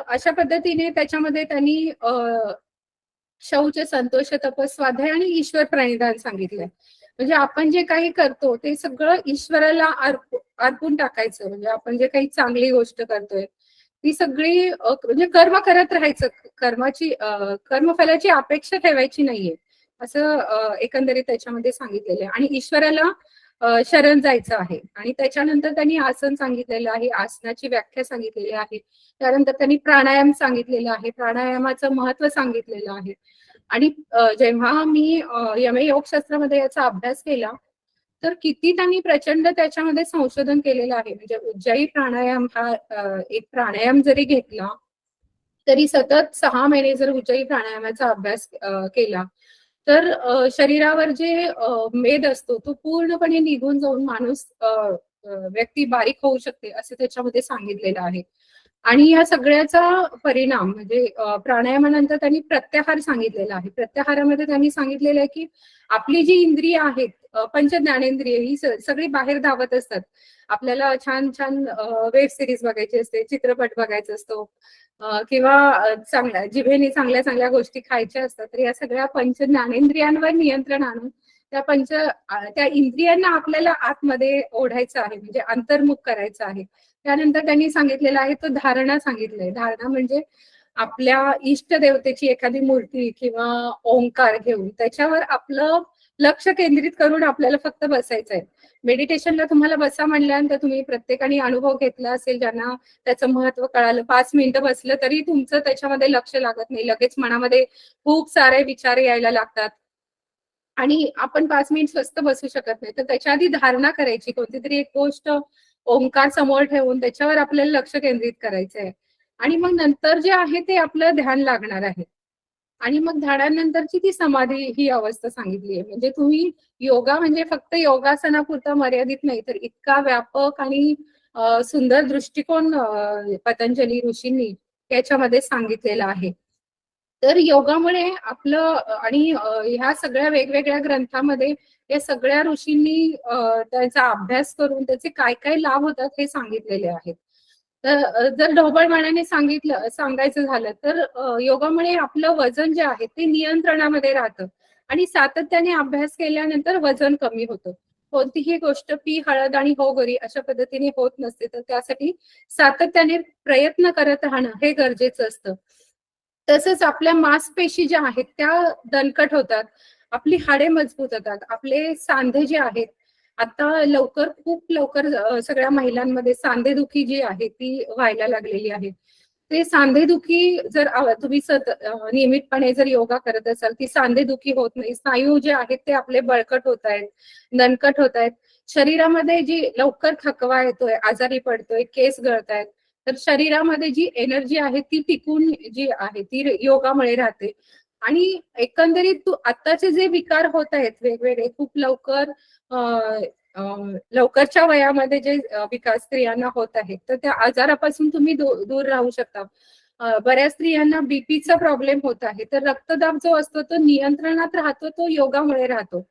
अशा पद्धतीने त्याच्यामध्ये त्यांनी शौच, संतोष, तपस, स्वाध्याय आणि ईश्वर प्रणिधान सांगितलंय. म्हणजे आपण जे काही करतो ते सगळं ईश्वराला अर्पून टाकायचं. म्हणजे आपण जे काही चांगली गोष्ट करतोय ती सगळी म्हणजे कर्म करत राहायचं. कर्मफलाची अपेक्षा ठेवायची नाहीये, असं एकंदरीत त्याच्यामध्ये सांगितलेलं आहे. आणि ईश्वराला शरण जायचं आहे. आणि त्याच्यानंतर त्यांनी आसन सांगितलेलं आहे, आसनाची व्याख्या सांगितलेली आहे. त्यानंतर त्यांनी प्राणायाम सांगितलेलं आहे, प्राणायामाचं महत्व सांगितलेलं आहे. आणि जेव्हा मी यमे योगशास्त्रामध्ये याचा अभ्यास केला, तर किती त्यांनी प्रचंड त्याच्यामध्ये संशोधन केलेलं आहे. म्हणजे उज्जाई प्राणायाम हा एक प्राणायाम जरी घेतला तरी सतत 6 महिने जर उज्जाई प्राणायामाचा अभ्यास केला, तर शरीरावर जे मेद असतो तो पूर्णपणे निघून जाऊन माणूस व्यक्ती बारीक होऊ शकते असं त्याच्यामध्ये सांगितलेलं आहे. आणि या सगळ्याचा परिणाम म्हणजे प्राणायामानंतर त्यांनी प्रत्याहार सांगितलेला आहे. प्रत्याहारामध्ये त्यांनी सांगितलेलं आहे की आपली जी इंद्रिय आहेत, पंच ज्ञानेंद्रिय ही सगळी बाहेर धावत असतात. आपल्याला छान छान वेब सिरीज बघायची असते, चित्रपट बघायचा असतो, किंवा चांगल्या जिभेने चांगल्या चांगल्या गोष्टी खायच्या असतात. तर या सगळ्या पंच ज्ञानेंद्रियांवर नियंत्रण आणून त्या इंद्रियांना आपल्याला आतमध्ये ओढायचं आहे, म्हणजे अंतर्मुख करायचं आहे. त्यानंतर त्यांनी सांगितलेलं आहे तो धारणा सांगितलंय. धारणा म्हणजे आपल्या इष्ट देवतेची एखादी मूर्ती किंवा ओंकार घेऊन त्याच्यावर आपलं लक्ष केंद्रित करून आपल्याला फक्त बसायचं आहे. मेडिटेशनला तुम्हाला बसा म्हणल्यानंतर तुम्ही प्रत्येकाने अनुभव घेतला असेल, ज्यांना त्याचं महत्व कळालं. 5 मिनिटं बसलं तरी तुमचं त्याच्यामध्ये लक्ष लागत नाही, लगेच मनामध्ये खूप सारे विचार यायला लागतात आणि आपण 5 मिनिट स्वस्त बसू शकत नाही. तर त्याच्या आधी धारणा करायची, कोणती तरी एक गोष्ट ओंकार समोर ठेवून त्याच्यावर आपल्याला लक्ष केंद्रित करायचं आहे. आणि मग नंतर जे आहे ते आपलं ध्यान लागणार आहे. आणि मग ध्यानानंतरची ती समाधी ही अवस्था सांगितली आहे. म्हणजे तुम्ही योगा म्हणजे फक्त योगासनापुरता मर्यादित नाही, तर इतका व्यापक आणि सुंदर दृष्टिकोन पतंजली ऋषींनी त्याच्यामध्ये सांगितलेला आहे. तर योगामुळे आपलं आणि ह्या सगळ्या वेगवेगळ्या ग्रंथामध्ये या सगळ्या ऋषींनी त्याचा अभ्यास करून त्याचे काय काय लाभ होतात हे सांगितलेले आहेत. तर जर ढोबळमानाने सांगायचं झालं तर योगामुळे आपलं वजन जे आहे ते नियंत्रणामध्ये राहतं आणि सातत्याने अभ्यास केल्यानंतर वजन कमी होतं. कोणतीही गोष्ट पी हळद आणि हो गोरी अशा पद्धतीने होत नसते, तर त्यासाठी सातत्याने प्रयत्न करत राहणं हे गरजेचं असतं. तसंच आपल्या मांसपेशी ज्या आहेत त्या दणकट होतात, आपली हाडे मजबूत होतात, आपले सांधे जे आहेत आता खूप लवकर सगळ्या महिलांमध्ये सांधेदुखी जी आहे ती व्हायला लागलेली आहे. ते सांधेदुखी जर तुम्ही नियमितपणे जर योगा करत असाल, ती सांधेदुखी होत नाही. स्नायू जे आहेत ते आपले बळकट होत आहेत, दणकट होत आहेत. शरीरामध्ये जी लवकर थकवा येतोय, आजारी पडतोय, केस गळतायत, तर शरीरामध्ये जी एनर्जी आहे ती टिकून जी आहे ती योगामुळे राहते. आणि एकंदरीत आताचे जे विकार होत आहेत वेगवेगळे खूप लवकरच्या वयामध्ये जे विकार स्त्रियांना होत आहेत, तर त्या आजारापासून तुम्ही दूर राहू शकता. बऱ्याच स्त्रियांना बीपीचा प्रॉब्लेम होत आहे, तर रक्तदाब जो असतो तो नियंत्रणात राहतो, तो योगामुळे राहतो.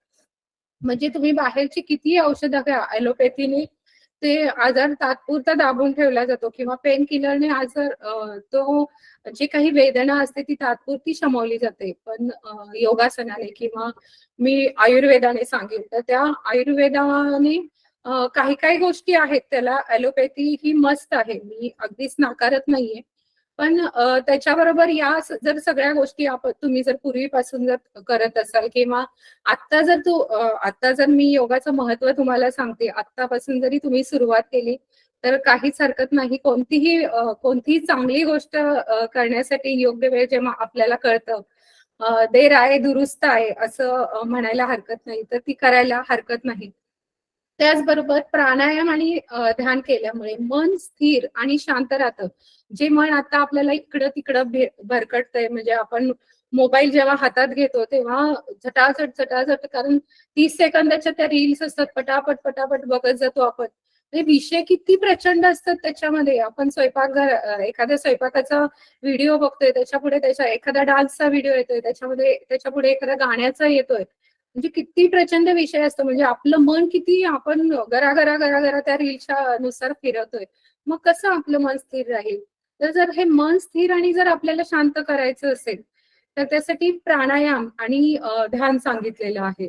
म्हणजे तुम्ही बाहेरची कितीही औषधं घ्या ॲलोपॅथीने, ते आजार तात्पुरता दाबून ठेवला जातो किंवा पेन किलरने आजार तो जी काही वेदना असते ती तात्पुरती शमवली जाते. पण योगासनाने किंवा मी आयुर्वेदाने सांगेन तर त्या आयुर्वेदाने काही काही गोष्टी आहेत, त्याला ॲलोपॅथी ही मस्त आहे, मी अगदीच नाकारत नाहीये. पण त्याच्याबरोबर जर सगळ्या गोष्टी तुम्ही जर पूर्वीपासून जर करत असाल किंवा आता जर मी योगाचं महत्व तुम्हाला सांगते, आत्तापासून जरी तुम्ही सुरुवात केली तर काहीच हरकत नाही. कोणतीही चांगली गोष्ट करण्यासाठी योग्य वेळ जेव्हा आपल्याला कळतं, देर आहे दुरुस्त आहे असं म्हणायला हरकत नाही, तर ती करायला हरकत नाही. त्याचबरोबर प्राणायाम आणि ध्यान केल्यामुळे मन स्थिर आणि शांत राहतं. जे मन आता आपल्याला इकडं तिकडं भरकटतंय, म्हणजे आपण मोबाईल जेव्हा हातात घेतो तेव्हा झटाझट कारण 30 सेकंदाच्या त्या रील्स असतात, पटापट पटापट बघत जातो आपण. ते विषय किती प्रचंड असतात त्याच्यामध्ये. आपण एखाद्या स्वयंपाकाचा व्हिडिओ बघतोय, त्याच्या एखादा डान्सचा व्हिडिओ येतोय, त्याच्या पुढे एखाद्या गाण्याचा येतोय. म्हणजे किती प्रचंड विषय असतो, म्हणजे आपलं मन किती आपण गरा त्या रीलच्या नुसार फिरवतोय. मग कसं आपलं मन स्थिर राहील? तर जर हे मन स्थिर आणि जर आपल्याला शांत करायचं असेल तर त्यासाठी प्राणायाम आणि ध्यान सांगितलेलं आहे.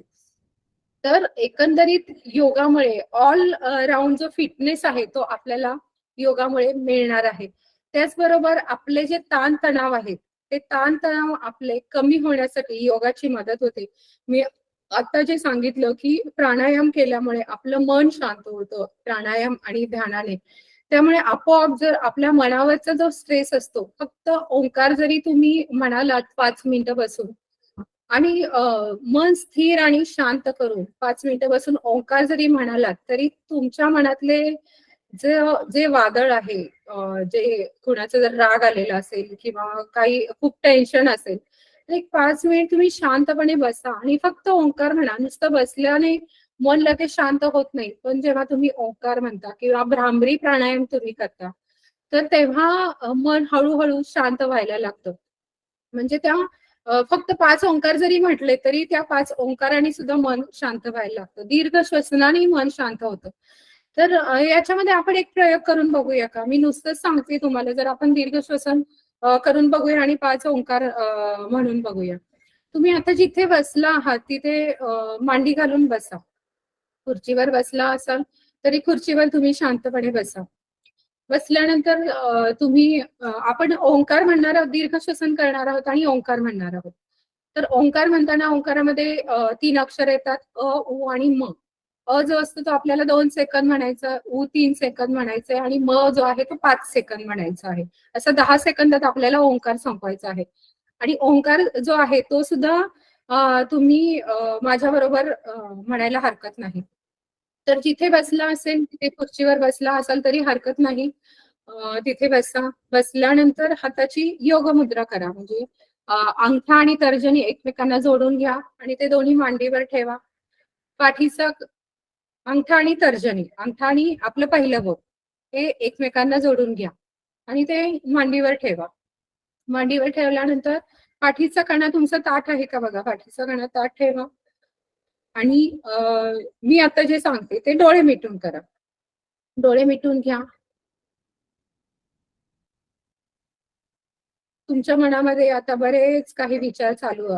तर एकंदरीत योगामुळे ऑल राऊंड जो फिटनेस आहे तो आपल्याला योगामुळे मिळणार आहे. त्याचबरोबर आपले जे ताणतणाव आहेत ते ताणतणाव आपले कमी होण्यासाठी योगाची मदत होते. मी आता जे सांगितलं की प्राणायाम केल्यामुळे आपलं मन शांत होतं प्राणायाम आणि ध्यानाने. त्यामुळे आपोआप जर आपल्या मनावरचा जो स्ट्रेस असतो, फक्त ओंकार जरी तुम्ही म्हणालात 5 मिनिटं बसून आणि मन स्थिर आणि शांत करून 5 मिनिटं बसून ओंकार जरी म्हणालात, तरी तुमच्या मनातले जे जे वादळ आहे, जे कुणाचा जर राग आलेला असेल किंवा काही खूप टेन्शन असेल, तर एक 5 मिनिट तुम्ही शांतपणे बसा आणि फक्त ओंकार म्हणा. नुसतं बसल्याने मन लगेच शांत होत नाही, पण जेव्हा तुम्ही ओंकार म्हणता किंवा भ्रामरी प्राणायाम तुम्ही करता, तर तेव्हा मन हळूहळू शांत व्हायला लागतं. म्हणजे त्या फक्त 5 ओंकार जरी म्हटले तरी त्या 5 ओंकारांनी सुद्धा मन शांत व्हायला लागतं. दीर्घ श्वसनाने मन शांत होतं. तर याच्यामध्ये आपण एक प्रयोग करून बघूया का? मी नुसतंच सांगते तुम्हाला, जर आपण दीर्घ श्वसन करून बघूया आणि 5 ओंकार म्हणून बघूया. तुम्ही आता जिथे बसला आहात तिथे मांडी घालून बसा. खुर्चीवर बसला असाल तरी खुर्चीवर तुम्ही शांतपणे बसा. बसल्यानंतर तुम्ही आपण ओंकार म्हणणार आहोत, दीर्घ श्वसन करणार आहोत आणि ओंकार म्हणणार आहोत. तर ओंकार म्हणताना ओंकारामध्ये 3 अक्षर येतात, अ, उ आणि म. अ जो असतो तो आपल्याला 2 सेकंद म्हणायचा, उ 3 सेकंद म्हणायचे आणि म जो आहे तो 5 सेकंद म्हणायचा आहे. असं 10 सेकंदात आपल्याला ओंकार संपवायचा आहे. आणि ओंकार जो आहे तो सुद्धा तुम्ही माझ्याबरोबर म्हणायला हरकत नाही. तर जिथे बसला असेल, तिथे खुर्चीवर बसला असाल तरी हरकत नाही. तिथे बसा. बसल्यानंतर हाताची योग मुद्रा करा. म्हणजे अंगठा आणि तर्जनी एकमेकांना जोडून घ्या आणि ते दोन्ही मांडीवर ठेवा. पाठीचा अंगठा आणि तर्जनी, अंगठा आणि आपलं पहिलं बोट हे एकमेकांना जोडून घ्या आणि ते मांडीवर ठेवा. मांडीवर ठेवल्यानंतर पाठीचा कणा तुमचा ताठ आहे का बघा. पाठीचा कणा ताठ ठेवा आणि मी आता जे सांगते ते डोळे मिटून करा. डोळे मिटून घ्या. तुमच्या मनामध्ये आता बरेच काही विचार चालू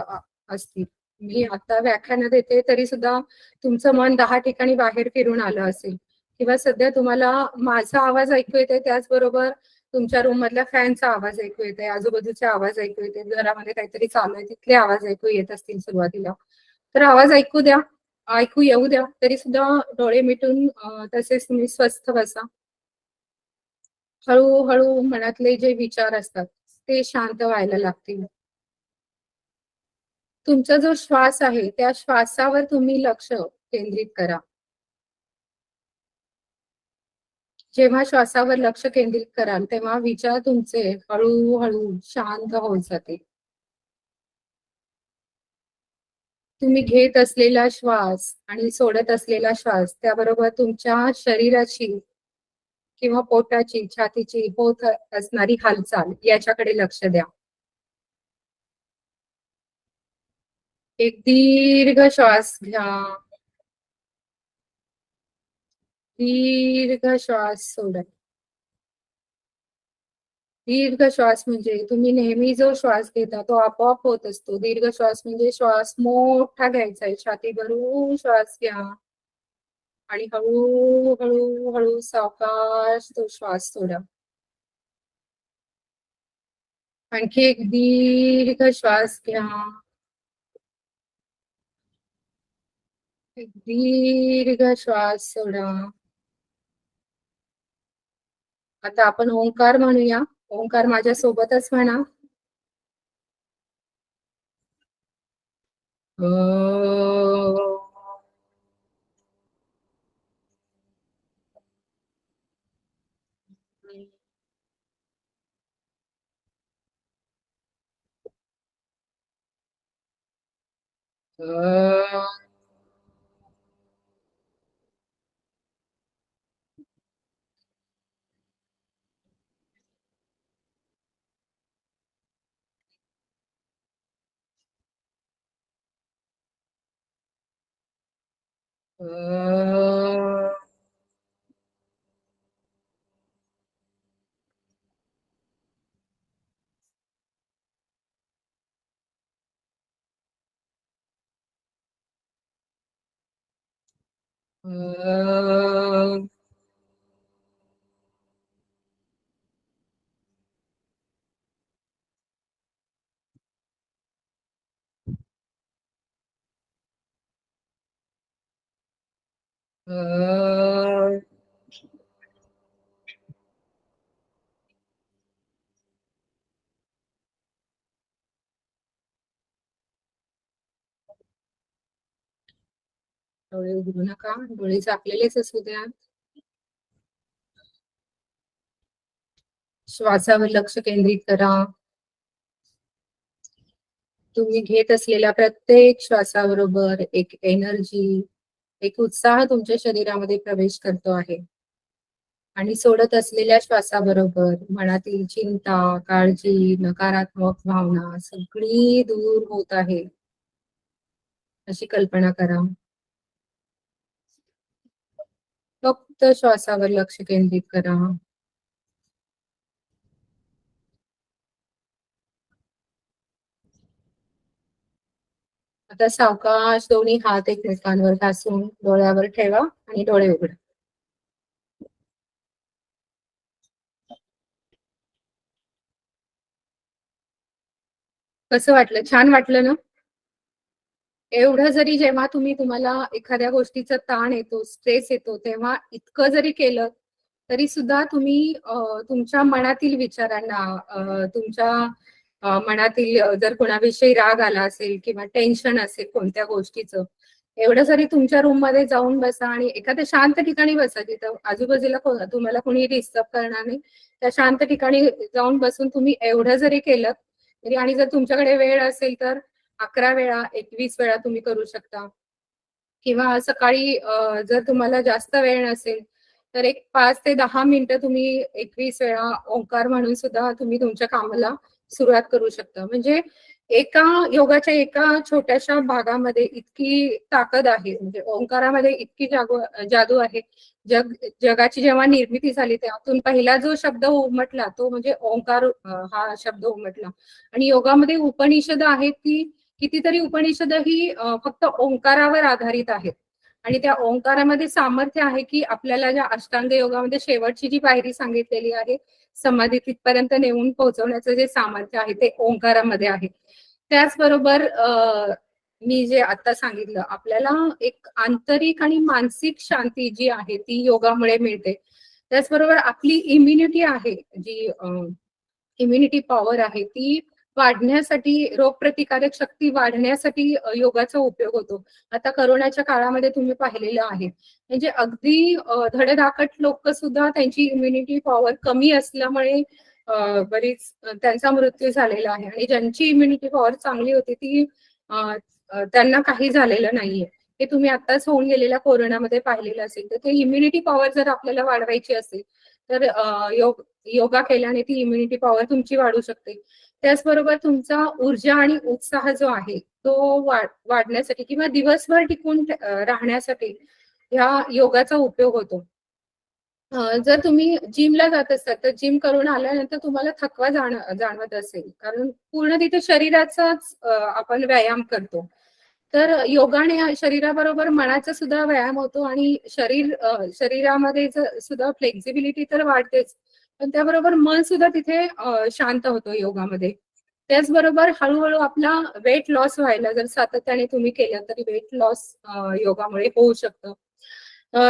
असतील. मी आता व्याख्यान देते तरी सुद्धा तुमचं मन 10 ठिकाणी बाहेर फिरून आलं असेल किंवा सध्या तुम्हाला माझा आवाज ऐकू येते, त्याचबरोबर तुमच्या रूम मधल्या फॅनचा आवाज ऐकू येते, आजूबाजूचे आवाज ऐकू येते, घरामध्ये काहीतरी चालू आहे तिथले आवाज ऐकू येत असतील सुरुवातीला. तर आवाज ऐकू द्या, ऐकू येऊ द्या. तरी सुद्धा डोळे मिटून तसेच तुम्ही स्वस्थ बसा. हळूहळू मनातले जे विचार असतात ते शांत व्हायला लागतील. तुमचा जो श्वास आहे त्या श्वासावर तुम्ही लक्ष केंद्रित करा. जेव्हा श्वासावर लक्ष केंद्रित कराल तेव्हा विचार तुमचे हळूहळू शांत होत जातील. तुम्ही घेत असलेला श्वास आणि सोडत असलेला श्वास, त्याबरोबर तुमच्या शरीराची किंवा पोटाची, छातीची होत असणारी हालचाल याच्याकडे लक्ष द्या. एक दीर्घ श्वास घ्या. दीर्घ श्वास सोडा. दीर्घ श्वास म्हणजे तुम्ही नेहमी जो श्वास घेता तो आपोआप होत असतो. दीर्घ श्वास म्हणजे श्वास मोठा घ्यायचा आहे. छाती भरून श्वास घ्या आणि हळू हळू हळू सावकाश तो श्वास सोडा. आणखी एक दीर्घ श्वास घ्या. एक दीर्घ श्वास सोडा. आता आपण ओंकार म्हणूया. ओंकार माझ्या सोबतच म्हणा. डोळे उघडू नका. डोळे झाकलेलेच असू द्या. श्वासावर लक्ष केंद्रित करा. तुम्ही घेत असलेल्या प्रत्येक श्वासाबरोबर एक एनर्जी, एक उत्साह तुमच्या शरीरामध्ये प्रवेश करतो आहे. आणि सोडत असलेल्या श्वासाबरोबर मनातील चिंता, काळजी, नकारात्मक भावना सगळी दूर होत आहे अशी कल्पना करा. फक्त श्वासावर लक्ष केंद्रित करा. आता सावकाश दोन्ही हात एकमेकांवर घासून डोळ्यावर ठेवा आणि डोळे उघडा. कसं वाटलं? छान वाटलं ना? एवढं जरी जेव्हा तुम्हाला एखाद्या गोष्टीचा ताण येतो, स्ट्रेस येतो, तेव्हा इतकं जरी केलं तरी सुद्धा तुम्ही तुमच्या मनातील विचारांना, तुमच्या मनातील जर कोणाविषयी राग आला असेल किंवा टेन्शन असेल कोणत्या गोष्टीचं, एवढं जरी तुमच्या रूम मध्ये जाऊन बसा आणि एखाद्या शांत ठिकाणी बसा जिथं आजूबाजूला तुम्हाला कोणी डिस्टर्ब करणार नाही, त्या शांत ठिकाणी जाऊन बसून तुम्ही एवढं जरी केलं तरी, आणि जर तुमच्याकडे वेळ असेल तर 11 वेळा 21 वेळा तुम्ही करू शकता. किंवा सकाळी जर तुम्हाला जास्त वेळ नसेल तर एक 5 ते 10 मिनिटं तुम्ही 21 वेळा ओंकार म्हणून सुद्धा तुम्ही तुमच्या कामाला सुरुवात करू शकता. म्हणजे एका योगाच्या एका छोट्याशा भागामध्ये इतकी ताकद आहे, म्हणजे ओंकारामध्ये इतकी जादू आहे. जगाची जेव्हा निर्मिती झाली त्यातून पहिला जो शब्द उमटला तो म्हणजे ओंकार, हा शब्द उमटला. आणि योगामध्ये उपनिषद आहेत ती कितीतरी उपनिषद ही फक्त ओंकारावर आधारित आहेत. आणि त्या ओंकारामध्ये सामर्थ्य आहे की आपल्याला ज्या अष्टांग योगामध्ये शेवटची जी पायरी सांगितलेली आहे, समाधी तिथपर्यंत नेऊन पोहोचवण्याचं जे सामर्थ्य आहे ते ओंकारामध्ये आहे. त्याचबरोबर मी जे आता सांगितलं, आपल्याला एक आंतरिक आणि मानसिक शांती जी आहे ती योगामुळे मिळते. त्याचबरोबर आपली इम्युनिटी आहे, जी इम्युनिटी पॉवर आहे ती वाढण्यासाठी, रोगप्रतिकारक शक्ती वाढण्यासाठी योगाचा उपयोग होतो. आता करोनाच्या काळामध्ये तुम्ही पाहिलेलं आहे, म्हणजे अगदी धडधाकट लोक सुद्धा त्यांची इम्युनिटी पॉवर कमी असल्यामुळे बरीच त्यांचा मृत्यू झालेला आहे. आणि ज्यांची इम्युनिटी पॉवर चांगली होती ती त्यांना काही झालेलं नाहीये. हे तुम्ही आताच होऊन गेलेल्या कोरोनामध्ये पाहिलेलं असेल. तर ते इम्युनिटी पॉवर जर आपल्याला वाढवायची असेल तर योगा केल्याने ती इम्युनिटी पॉवर तुमची वाढू शकते. त्याचबरोबर तुमचा ऊर्जा आणि उत्साह जो आहे तो वाढण्यासाठी किंवा दिवसभर टिकून राहण्यासाठी ह्या योगाचा उपयोग होतो. जर तुम्ही जिमला जात असाल तर जिम करून आल्यानंतर तुम्हाला थकवा जाणवत असेल, कारण पूर्ण तिथे शरीराचाच आपण व्यायाम करतो. तर योगाने शरीराबरोबर मनाचा सुद्धा व्यायाम होतो आणि शरीरामध्ये सुद्धा फ्लेक्झिबिलिटी तर वाढतेच, पण त्याबरोबर मन सुद्धा तिथे शांत होतं योगामध्ये. त्याचबरोबर हळूहळू आपला वेट लॉस व्हायला जर सातत्याने तुम्ही केलं तरी वेट लॉस योगामुळे होऊ शकतं.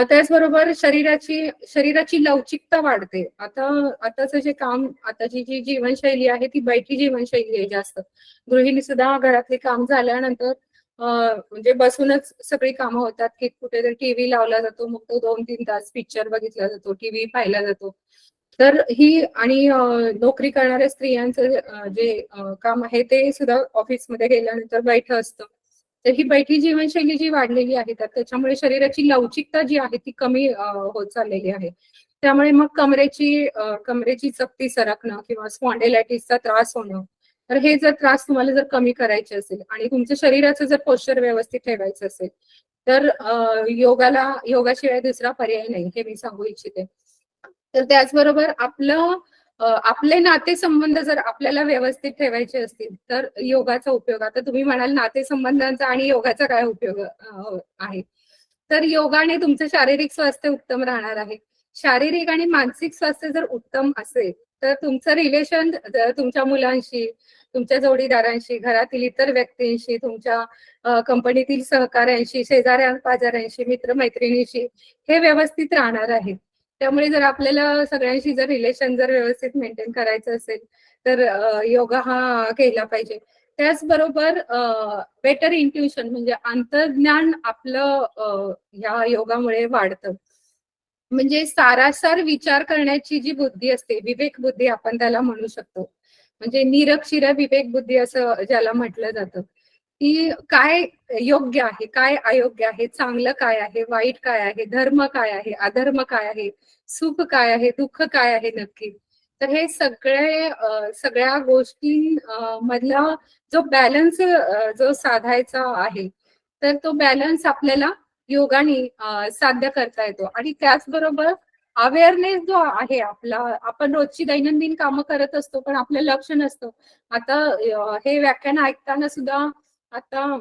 त्याचबरोबर शरीराची लवचिकता वाढते. आताचं जे काम, आताची जी जीवनशैली आहे ती बैठी जीवनशैली आहे जास्त. गृहिणी सुद्धा घरातले काम झाल्यानंतर म्हणजे बसूनच सगळी कामं होतात, की कुठेतरी टीव्ही लावला जातो, मग तो 2-3 तास पिक्चर बघितला जातो, टीव्ही पाहिला जातो. तर ही आणि नोकरी करणाऱ्या स्त्रियांचं जे काम आहे ते सुद्धा ऑफिसमध्ये गेल्यानंतर बैठं असतं. तर ही बैठी जीवनशैली जी वाढलेली आहे तर त्याच्यामुळे शरीराची लवचिकता जी आहे ती कमी होत चाललेली आहे. त्यामुळे मग कमरेची चकती सरकणं किंवा स्पॉन्डिलायटिसचा त्रास होणं, तर हे जर त्रास तुम्हाला जर कमी करायचे असेल आणि तुमच्या शरीराचं जर पोश्चर व्यवस्थित ठेवायचं असेल तर योगाशिवाय दुसरा पर्याय नाही, हे मी सांगू इच्छिते. तर त्याचबरोबर आपले नातेसंबंध जर आपल्याला व्यवस्थित ठेवायचे असतील तर योगाचा उपयोग. आता तुम्ही म्हणाल नातेसंबंधांचा आणि योगाचा काय उपयोग आहे, तर योगाने तुमचं शारीरिक स्वास्थ्य उत्तम राहणार आहे. शारीरिक आणि मानसिक स्वास्थ्य जर उत्तम असेल तर तुमचं रिलेशन तुमच्या मुलांशी, तुमच्या जोडीदारांशी, घरातील इतर व्यक्तींशी, तुमच्या कंपनीतील सहकाऱ्यांशी, शेजाऱ्या पाजाऱ्यांशी, मित्रमैत्रिणींशी हे व्यवस्थित राहणार आहे. त्यामुळे जर आपल्याला सगळ्यांशी जर रिलेशन जर व्यवस्थित मेंटेन करायचं असेल तर योगा हा केला पाहिजे. त्याचबरोबर बेटर इंट्युशन म्हणजे अंतर्ज्ञान आपलं ह्या योगामुळे वाढतं. म्हणजे सारासार विचार करण्याची जी बुद्धी असते, विवेक बुद्धी आपण त्याला म्हणू शकतो, म्हणजे निरक्षीर विवेक बुद्धी असं ज्याला म्हटलं जातं, की काय योग्य आहे, काय अयोग्य आहे, चांगलं काय आहे, वाईट काय आहे, धर्म काय आहे, अधर्म काय आहे, सुख काय आहे, दुःख काय आहे नक्की. तर हे सगळ्या गोष्टी मधला जो बॅलन्स जो साधायचा आहे, तर तो बॅलन्स आपल्याला योगाने साध्य करता येतो. आणि त्याचबरोबर अवेअरनेस जो आहे आपला, आपण रोजची दैनंदिन कामं करत असतो पण आपलं लक्ष नसतं. आता हे व्याख्यान ऐकताना सुद्धा आता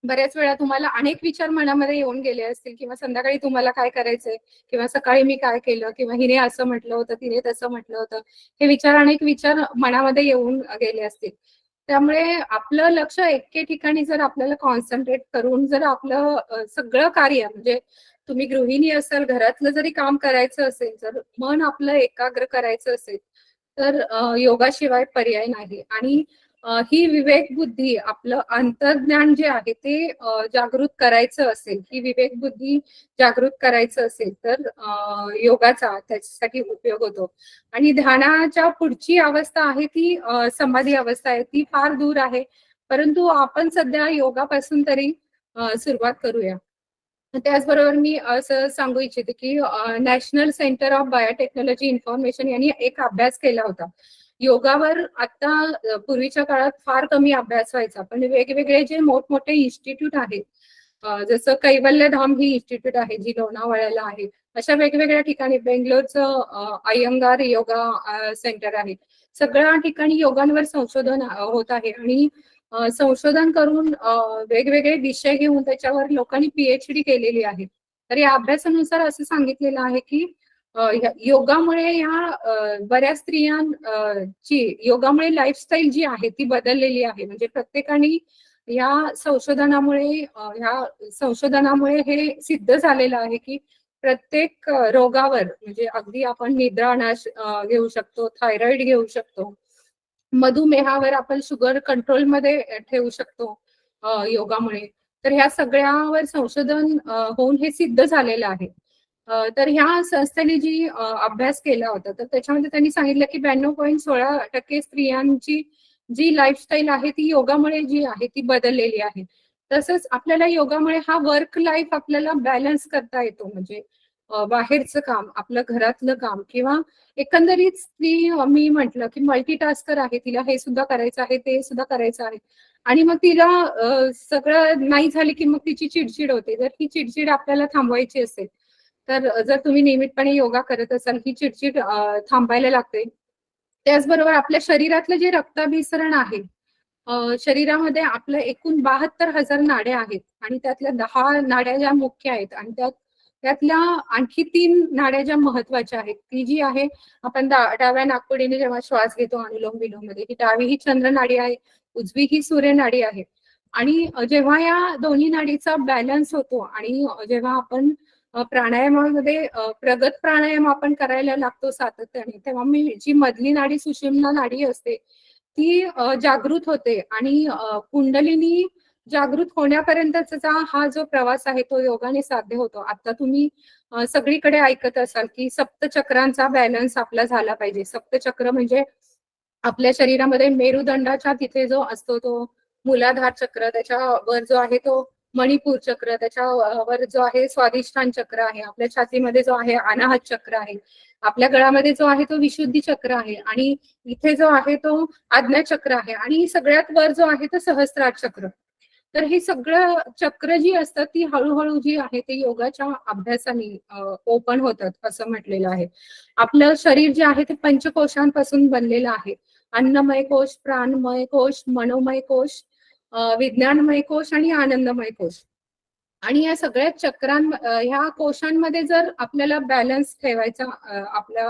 बऱ्याच वेळा तुम्हाला अनेक विचार मनामध्ये येऊन गेले असतील, किंवा संध्याकाळी तुम्हाला काय करायचंय, किंवा सकाळी मी काय केलं, किंवा हिने असं म्हटलं होतं, तिने तसं म्हटलं होतं, हे अनेक विचार मनामध्ये येऊन गेले असतील. त्यामुळे आपलं लक्ष एके ठिकाणी जर आपल्याला कॉन्सन्ट्रेट करून जर आपलं सगळं कार्य, म्हणजे तुम्ही गृहिणी असाल, घरातलं जरी काम करायचं असेल, जर मन आपलं एकाग्र करायचं असेल, तर योगाशिवाय पर्याय नाही. आणि ही विवेक बुद्धी, आपलं अंतर्ज्ञान जे आहे ते जागृत करायचं असेल, ही विवेक बुद्धी जागृत करायचं असेल, तर योगाचा त्याच्यासाठी उपयोग होतो. आणि ध्यानाच्या पुढची अवस्था आहे ती समाधी अवस्था आहे, ती फार दूर आहे. परंतु आपण सध्या योगापासून तरी सुरुवात करूया. त्याचबरोबर मी असं सांगू इच्छिते की national centre of biotechnology information यांनी एक अभ्यास केला होता योगावर. आता पूर्वीच्या काळात फार कमी अभ्यास व्हायचा, पण वेगवेगळे जे मोठमोठे इन्स्टिट्यूट आहेत, जसं कैवल्यधाम ही इन्स्टिट्यूट आहे जी लोणावळ्याला आहे, अशा वेगवेगळ्या ठिकाणी, बेंगलोरचं अय्यंगार योगा सेंटर आहे, सगळ्या ठिकाणी योगांवर संशोधन होत आहे. आणि संशोधन करून वेगवेगळे विषय घेऊन त्याच्यावर लोकांनी पीएचडी केलेली आहे. तर या अभ्यासानुसार असं सांगितलेलं आहे की योगामुळे ह्या बऱ्याच स्त्रियांची योगामुळे लाईफस्टाईल जी आहे ती बदललेली आहे. म्हणजे प्रत्येकाने ह्या संशोधनामुळे हे सिद्ध झालेलं आहे की प्रत्येक रोगावर, म्हणजे अगदी आपण निद्रानाश घेऊ शकतो, थायरॉइड घेऊ शकतो, मधुमेहावर आपण शुगर कंट्रोलमध्ये ठेवू शकतो योगामुळे. तर ह्या सगळ्यावर संशोधन होऊन हे सिद्ध झालेलं आहे. तर ह्या संस्थेने जी अभ्यास केला होता, तर त्याच्यामध्ये त्यांनी सांगितलं की 92.16% स्त्रियांची जी लाईफस्टाईल आहे ती योगामुळे जी आहे ती बदललेली आहे. तसंच आपल्याला योगामुळे हा वर्क लाईफ आपल्याला बॅलन्स करता येतो. म्हणजे बाहेरचं काम, आपलं घरातलं काम, किंवा एकंदरीत स्त्री, मी म्हटलं की मल्टीटास्कर आहे, तिला हे सुद्धा करायचं आहे, ते सुद्धा करायचं आहे, आणि मग तिला सगळं नाही झाली की मग तिची चिडचिड होते. जर ही चिडचिड आपल्याला थांबवायची असेल, तर जर तुम्ही नियमितपणे योगा करत असाल, ही चिडचिड थांबायला लागते. त्याचबरोबर आपल्या शरीरातलं जे रक्ताभिसरण आहे, शरीरामध्ये आपलं एकूण 72,000 नाड्या आहेत, आणि त्यातल्या 10 नाड्या ज्या मुख्य आहेत, आणि त्यातल्या आणखी 3 नाड्या ज्या महत्वाच्या आहेत, ती जी आहे, आपण डाव्या नाकपुडीने जेव्हा श्वास घेतो अनुलोम विलोम मध्ये, ही डावी ही चंद्र नाडी आहे, उजवी ही सूर्य नाडी आहे. आणि जेव्हा या दोन्ही नाडीचा बॅलन्स होतो, आणि जेव्हा आपण प्राणायामामध्ये प्रगत प्राणायाम आपण करायला लागतो सातत्याने, तेव्हा मी जी मधली नाडी सुषुम्ना नाडी असते ती जागृत होते, आणि कुंडलिनी जागृत होण्यापर्यंतचा हा जो प्रवास आहे तो योगाने साध्य होतो. आता तुम्ही सगळीकडे ऐकत असाल की सप्तचक्रांचा बॅलन्स आपला झाला पाहिजे. सप्तचक्र म्हणजे आपल्या शरीरामध्ये मेरुदंडाच्या तिथे जो असतो तो मूलाधार चक्र, त्याच्यावर जो आहे तो मणिपूर चक्र, त्याच्यावर जो आहे स्वादिष्ठान चक्र आहे, आपल्या छातीमध्ये जो आहे अनाहत चक्र आहे, आपल्या गळामध्ये जो आहे तो विशुद्धी चक्र आहे, आणि इथे जो आहे तो आज्ञा चक्र आहे, आणि सगळ्यात वर जो आहे तो सहस्त्रार चक्र. तर ही सगळं चक्र जी असतात ती हळूहळू जी आहे ते योगाच्या अभ्यासाने ओपन होतात असं म्हटलेलं आहे. आपलं शरीर जे आहे ते पंचकोशांपासून बनलेलं आहे. अन्नमय कोश, प्राणमय कोश, मनोमय कोश, विज्ञानमय कोश आणि आनंदमय कोश. आणि या सगळ्या ह्या कोशांमध्ये जर आपल्याला बॅलन्स ठेवायचा, आपला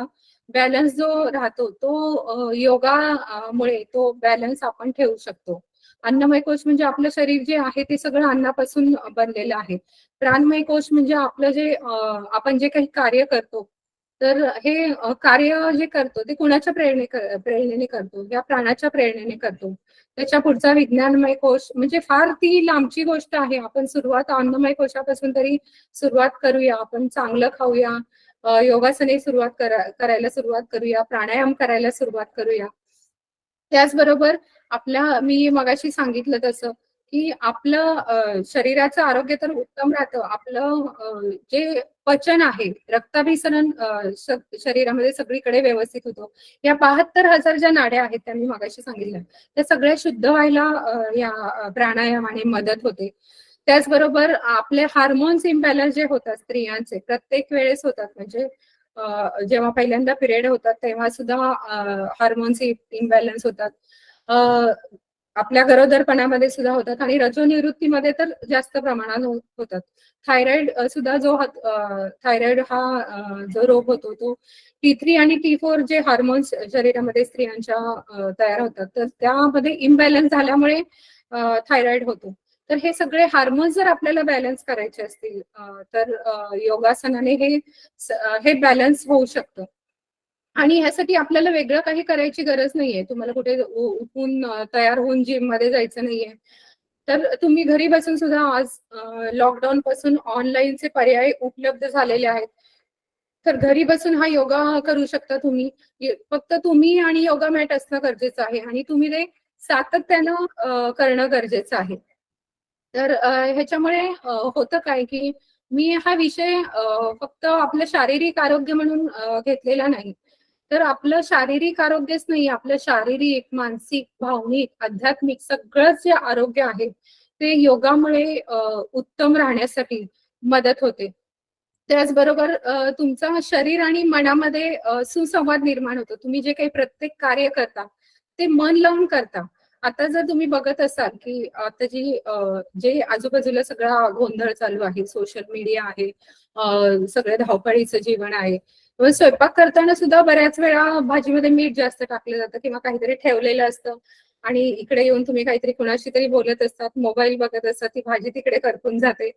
बॅलन्स जो राहतो तो योगामुळे तो बॅलन्स आपण ठेवू शकतो. अन्नमय कोश म्हणजे आपलं शरीर जे आहे ते सगळं अन्नापासून बनलेलं आहे. प्राणमय कोश म्हणजे आपलं जे आपण जे काही कार्य करतो, तर हे कार्य जे करतो ते कुणाच्या प्रेरणेने करतो, या प्राणाच्या प्रेरणेने करतो. त्याच्या पुढचा विज्ञानमय कोश म्हणजे फार ती लांबची गोष्ट आहे. आपण सुरुवात अन्नमय कोशापासून तरी सुरुवात करूया. आपण चांगलं खाऊया, योगासने करायला सुरुवात करूया, प्राणायाम करायला सुरुवात करूया. त्याचबरोबर मी मगाशी सांगितलं तसं की आपलं शरीराचं आरोग्य तर उत्तम राहतं. आपलं जे पचन आहे, रक्ताभिसरण शरीरामध्ये सगळीकडे व्यवस्थित होतं. या 72,000 ज्या नाड्या आहेत त्या मी मगाशी सांगितल्या, त्या सगळ्या शुद्ध व्हायला या प्राणायामाने मदत होते. त्याचबरोबर आपले हार्मोन्स इम्बॅलन्स जे होतात स्त्रियांचे प्रत्येक वेळेस होतात, म्हणजे जेव्हा पहिल्यांदा पिरियड होतात तेव्हा सुद्धा हार्मोन्स इम्बॅलन्स होतात. आपल्या गरोदरपणामध्ये सुद्धा होतात आणि रजोनिवृत्तीमध्ये तर जास्त प्रमाणात होतात. थायरॉइड सुद्धा थायरॉइड हा जो रोग होतो तो T3 आणि T4 जे हार्मोन्स शरीरामध्ये स्त्रियांच्या तयार होतात तर त्यामध्ये इम्बॅलन्स झाल्यामुळे थायरॉइड होतो. तर हे सगळे हार्मोन्स जर आपल्याला बॅलन्स करायचे असतील तर योगासनाने हे बॅलन्स होऊ शकतं. आणि ह्यासाठी आपल्याला वेगळं काही करायची गरज नाहीये. तुम्हाला कुठे उठून तयार होऊन जिम मध्ये जायचं नाहीये. तर तुम्ही घरी बसून सुद्धा आज लॉकडाऊन पासून ऑनलाईनचे पर्याय उपलब्ध झालेले आहेत. तर घरी बसून हा योगा करू शकता तुम्ही. फक्त तुम्ही आणि योगा मॅट असणं गरजेचं आहे आणि तुम्ही ते सातत्यानं करणं गरजेचं आहे. तर ह्याच्यामुळे होतं काय की मी हा विषय फक्त आपलं शारीरिक आरोग्य म्हणून घेतलेला नाही. तर आपलं शारीरिक आरोग्यच नाही, आपलं शारीरिक, मानसिक, भावनिक, आध्यात्मिक सगळंच जे आरोग्य आहे ते योगामुळे उत्तम राहण्यासाठी मदत होते. त्याचबरोबर तुमचा शरीर आणि मनामध्ये सुसंवाद निर्माण होतो. तुम्ही जे काही प्रत्येक कार्य करता ते मन लावून करता. आता जर तुम्ही बघत असाल की आता जे आजूबाजूला सगळा गोंधळ चालू आहे, सोशल मीडिया आहे, सगळं धावपळीचं जीवन आहे, स्वयंपाक करताना सुद्धा बऱ्याच वेळा भाजीमध्ये मीठ जास्त टाकलं जातं किंवा काहीतरी ठेवलेलं असतं आणि इकडे येऊन तुम्ही काहीतरी कुणाशी तरी बोलत असतात, मोबाईल बघत असतात, ती भाजी तिकडे करपून जाते.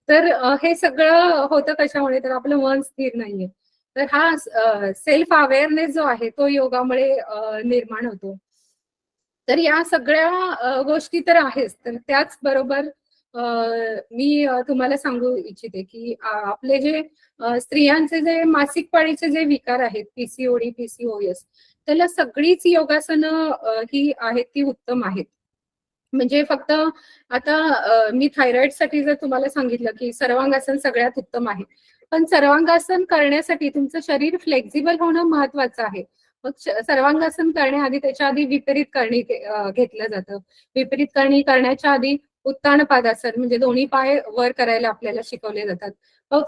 तर हे सगळं होतं कशामुळे, तर आपलं मन स्थिर नाहीये. तर हा सेल्फ अवेअरनेस जो आहे तो योगामुळे निर्माण होतो. तर या सगळ्या गोष्टी तर आहेच. तर त्याचबरोबर मी तुम्हाला सांगू इच्छिते की आपले जे स्त्रियांचे जे मासिक पाळीचे जे विकार आहेत, PCOD, PCOS, त्याला सगळीच योगासनं ही आहेत ती उत्तम आहेत. म्हणजे फक्त आता मी थायरॉइड साठी जर तुम्हाला सांगितलं की सर्वांगासन सगळ्यात उत्तम आहे, पण सर्वांगासन करण्यासाठी तुमचं शरीर फ्लेक्झिबल होणं महत्वाचं आहे. मग सर्वांगासन करण्याआधी त्याच्या आधी विपरीत करणी घेतलं जातं. विपरीत करणी करण्याच्या आधी उत्तान पादासन म्हणजे दोन्ही पाय वर करायला आपल्याला शिकवले जातात.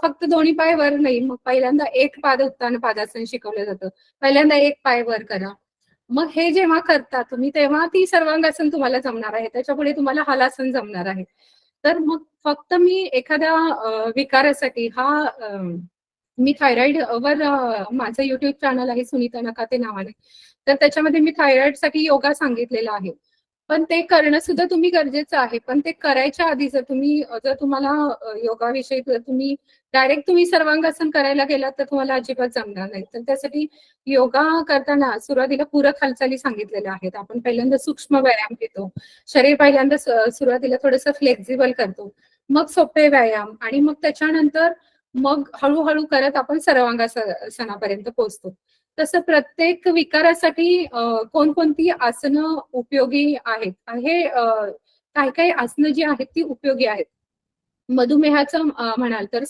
फक्त दोन्ही पाय वर नाही, मग पहिल्यांदा एक पाद उत्तान पादासन शिकवलं जातं. पहिल्यांदा एक पाय वर करा. मग हे जेव्हा करता तुम्ही तेव्हा ती सर्वांगासन तुम्हाला जमणार आहे. त्याच्यापुढे तुम्हाला हलासन जमणार आहे. तर मग फक्त मी एखाद्या विकारासाठी मी थायरॉइड वर माझं युट्यूब चॅनल आहे सुनीता नकाते नावाने. तर त्याच्यामध्ये मी थायरॉइड साठी योगा सांगितलेला आहे. पण ते करणं सुद्धा तुम्ही गरजेचं आहे. पण ते करायच्या आधी जर तुम्हाला योगाविषयी जर डायरेक्ट तुम्ही सर्वांगासन करायला गेलात तर तुम्हाला अजिबात जमणार नाही. तर त्यासाठी योगा करताना सुरुवातीला पूरक हालचाली सांगितलेल्या आहेत. आपण पहिल्यांदा सूक्ष्म व्यायाम घेतो. शरीर पहिल्यांदा सुरुवातीला थोडंसं फ्लेक्झिबल करतो. मग सोपे व्यायाम आणि मग त्याच्यानंतर मग हळूहळू करत आपण सर्वांगासनापर्यंत पोहोचतो. तसं प्रत्येक विकारासाठी कोणकोणती आसनं उपयोगी आहेत. हे काही काही आसनं जी आहेत ती उपयोगी आहेत. मधुमेहाचं म्हणाल तर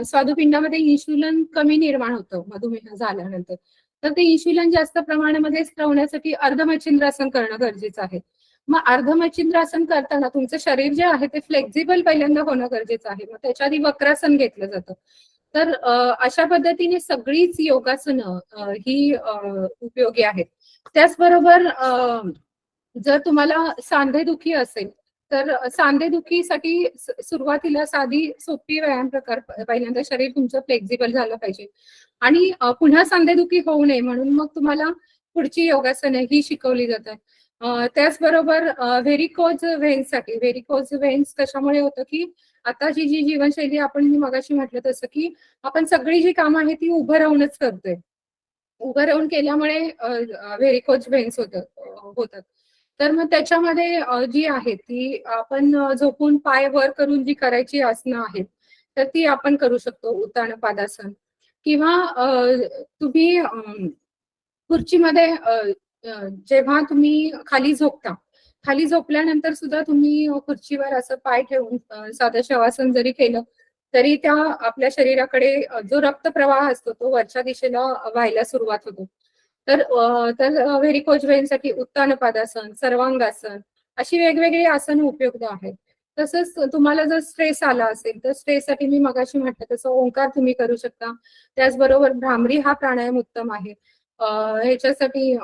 स्वादुपिंडामध्ये इन्शुलिन कमी निर्माण होतं मधुमेह झाल्यानंतर. तर ते इन्शुलिन जास्त प्रमाणामध्ये स्त्रवण्यासाठी अर्धमच्छिंद्रासन करणं गरजेचं आहे. मग अर्धमच्छिंद्रासन करताना तुमचं शरीर जे आहे ते फ्लेक्झिबल पहिल्यांदा होणं गरजेचं आहे. मग त्याच्या आधी वक्रासन घेतलं जातं. तर अशा पद्धतीने सगळीच योगासनं ही उपयोगी आहेत. त्याचबरोबर जर तुम्हाला सांधेदुखी असेल तर सांधेदुखीसाठी सुरुवातीला साधी सोपी व्यायाम प्रकार पहिल्यांदा शरीर तुमचं फ्लेक्झिबल झालं पाहिजे आणि पुन्हा सांधेदुखी होऊ नये म्हणून मग तुम्हाला पुढची योगासनं ही शिकवली जातात. त्याचबरोबर व्हेरिकोज व्हेन्स कशामुळे होतं की आता जी जीवनशैली आपण मी मगाशी म्हटलं तसं की आपण सगळी जी कामं आहे ती उभं राहूनच करतोय. उभं राहून केल्यामुळे व्हेरिकोज व्हेन्स होतात. तर मग त्याच्यामध्ये जी आहे ती आपण झोपून पाय वर करून जी करायची आसनं आहेत तर ती आपण करू शकतो. उत्तान पादासन किंवा तुम्ही खुर्चीमध्ये जेव्हा तुम्ही खाली झोपता खाली झोपल्यानंतर सुद्धा तुम्ही खुर्चीवर असं पाय ठेवून साधं शवासन जरी केलं तरी त्या आपल्या शरीराकडे जो रक्तप्रवाह असतो तो वरच्या दिशेला व्हायला सुरुवात होतो. तर व्हेरिकोज वेन्ससाठी उत्तानपादासन, सर्वांगासन अशी वेगवेगळी आसन उपयुक्त आहेत. तसंच तुम्हाला जर स्ट्रेस आला असेल तर स्ट्रेससाठी मी मगाशी म्हटलं तसं ओंकार तुम्ही करू शकता. त्याचबरोबर भ्रामरी हा प्राणायाम उत्तम आहे. ह्याच्यासाठी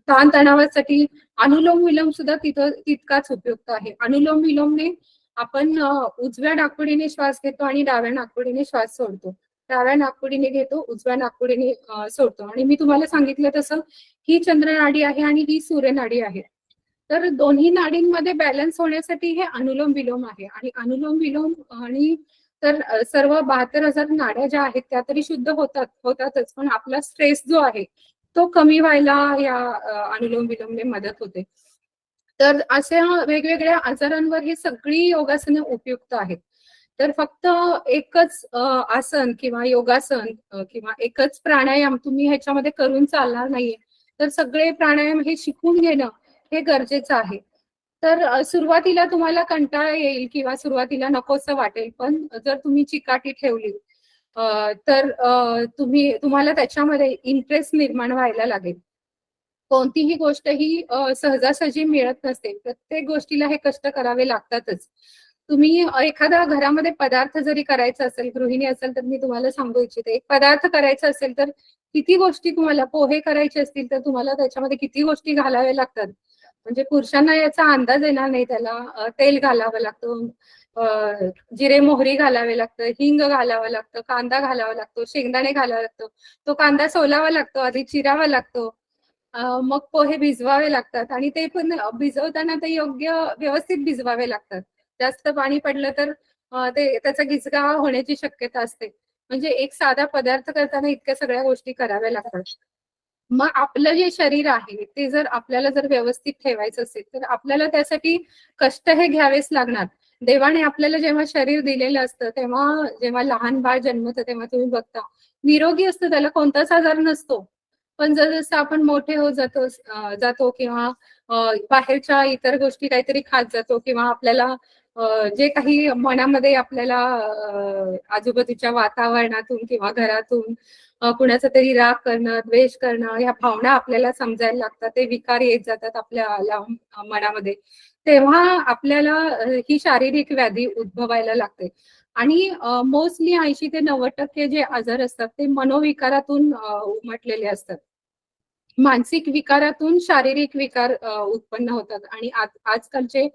ताणतणावासाठी अनुलोम विलोम सुद्धा तितकाच उपयुक्त आहे. अनुलोम विलोमने आपण उजव्या नाकपुडीने श्वास घेतो आणि डाव्या नाकपुडीने श्वास सोडतो. डाव्या नाकपुडीने घेतो, उजव्या नाकपुडीने सोडतो. आणि मी तुम्हाला सांगितलं तसं ही चंद्रनाडी आहे आणि ही सूर्यनाडी आहे. तर दोन्ही नाडींमध्ये बॅलन्स होण्यासाठी हे अनुलोम विलोम आहे. आणि अनुलोम विलोम आणि तर सर्व 72,000 नाड्या ज्या आहेत त्या तरी शुद्ध होतातच, पण आपला स्ट्रेस जो आहे तो कमी व्हायला या अनुलोम विलोमने मदत होते. तर अशा वेगवेगळ्या आजारांवर ही सगळी योगासनं उपयुक्त आहेत. तर फक्त एकच आसन किंवा योगासन किंवा एकच प्राणायाम तुम्ही ह्याच्यामध्ये करून चालणार नाहीये. तर सगळे प्राणायाम हे शिकून घेणं हे गरजेचं आहे. तर सुरुवातीला तुम्हाला कंटाळा येईल किंवा सुरुवातीला नकोसं वाटेल, पण जर तुम्ही चिकाटी ठेवली तर तुम्हाला त्याच्यामध्ये इंटरेस्ट निर्माण व्हायला लागेल. कोणतीही गोष्ट ही सहजासहजी मिळत नसते. प्रत्येक गोष्टीला हे कष्ट करावे लागतातच. तुम्ही एखादा घरामध्ये पदार्थ जरी करायचा असेल, गृहिणी असेल तर मी तुम्हाला सांगू इच्छिते, एक पदार्थ करायचा असेल तर किती गोष्टी तुम्हाला पोहे करायचे असतील तर तुम्हाला त्याच्यामध्ये किती गोष्टी घालाव्या लागतात. म्हणजे पुरुषांना याचा अंदाज येणार नाही. त्याला तेल घालावं लागतं, जिरे मोहरी घालावे लागतं, हिंग घालावं लागतं, कांदा घालावा लागतो, शेंगदाणे घालावा लागतो. तो कांदा सोलावा लागतो, आधी चिरावा लागतो, मग पोहे भिजवावे लागतात आणि ते पण भिजवताना ते योग्य व्यवस्थित भिजवावे लागतात. जास्त पाणी पडलं तर ते त्याचा गिचगा होण्याची शक्यता असते. म्हणजे एक साधा पदार्थ करताना इतक्या सगळ्या गोष्टी कराव्या लागतात. मग आपलं जे शरीर आहे ते जर आपल्याला जर व्यवस्थित ठेवायचं असेल तर आपल्याला त्यासाठी कष्ट हे घ्यावेच लागणार. देवाने आपल्याला जेव्हा शरीर दिलेलं असतं तेव्हा जेव्हा लहान बाळ जन्मतं तेव्हा तुम्ही बघता निरोगी असतं, त्याला कोणताच आजार नसतो. पण जसं आपण मोठे होत जातो किंवा बाहेरच्या इतर गोष्टी काहीतरी खात जातो किंवा आपल्याला जे काही मनामध्ये आपल्याला आजूबाजूच्या वातावरणातून किंवा घरातून कुणाचा तरी राग करणं, द्वेष करणं, ह्या भावना आपल्याला समजायला लागतात, ते विकार येत जातात आपल्या मनामध्ये, तेव्हा आपल्याला ही शारीरिक व्याधी उद्भवायला लागते. आणि मोस्टली 80 ते 90% जे आजार असतात ते मनोविकारातून उमटलेले असतात. मानसिक विकारातून शारीरिक विकार उत्पन्न होतात. आणि आजकालचे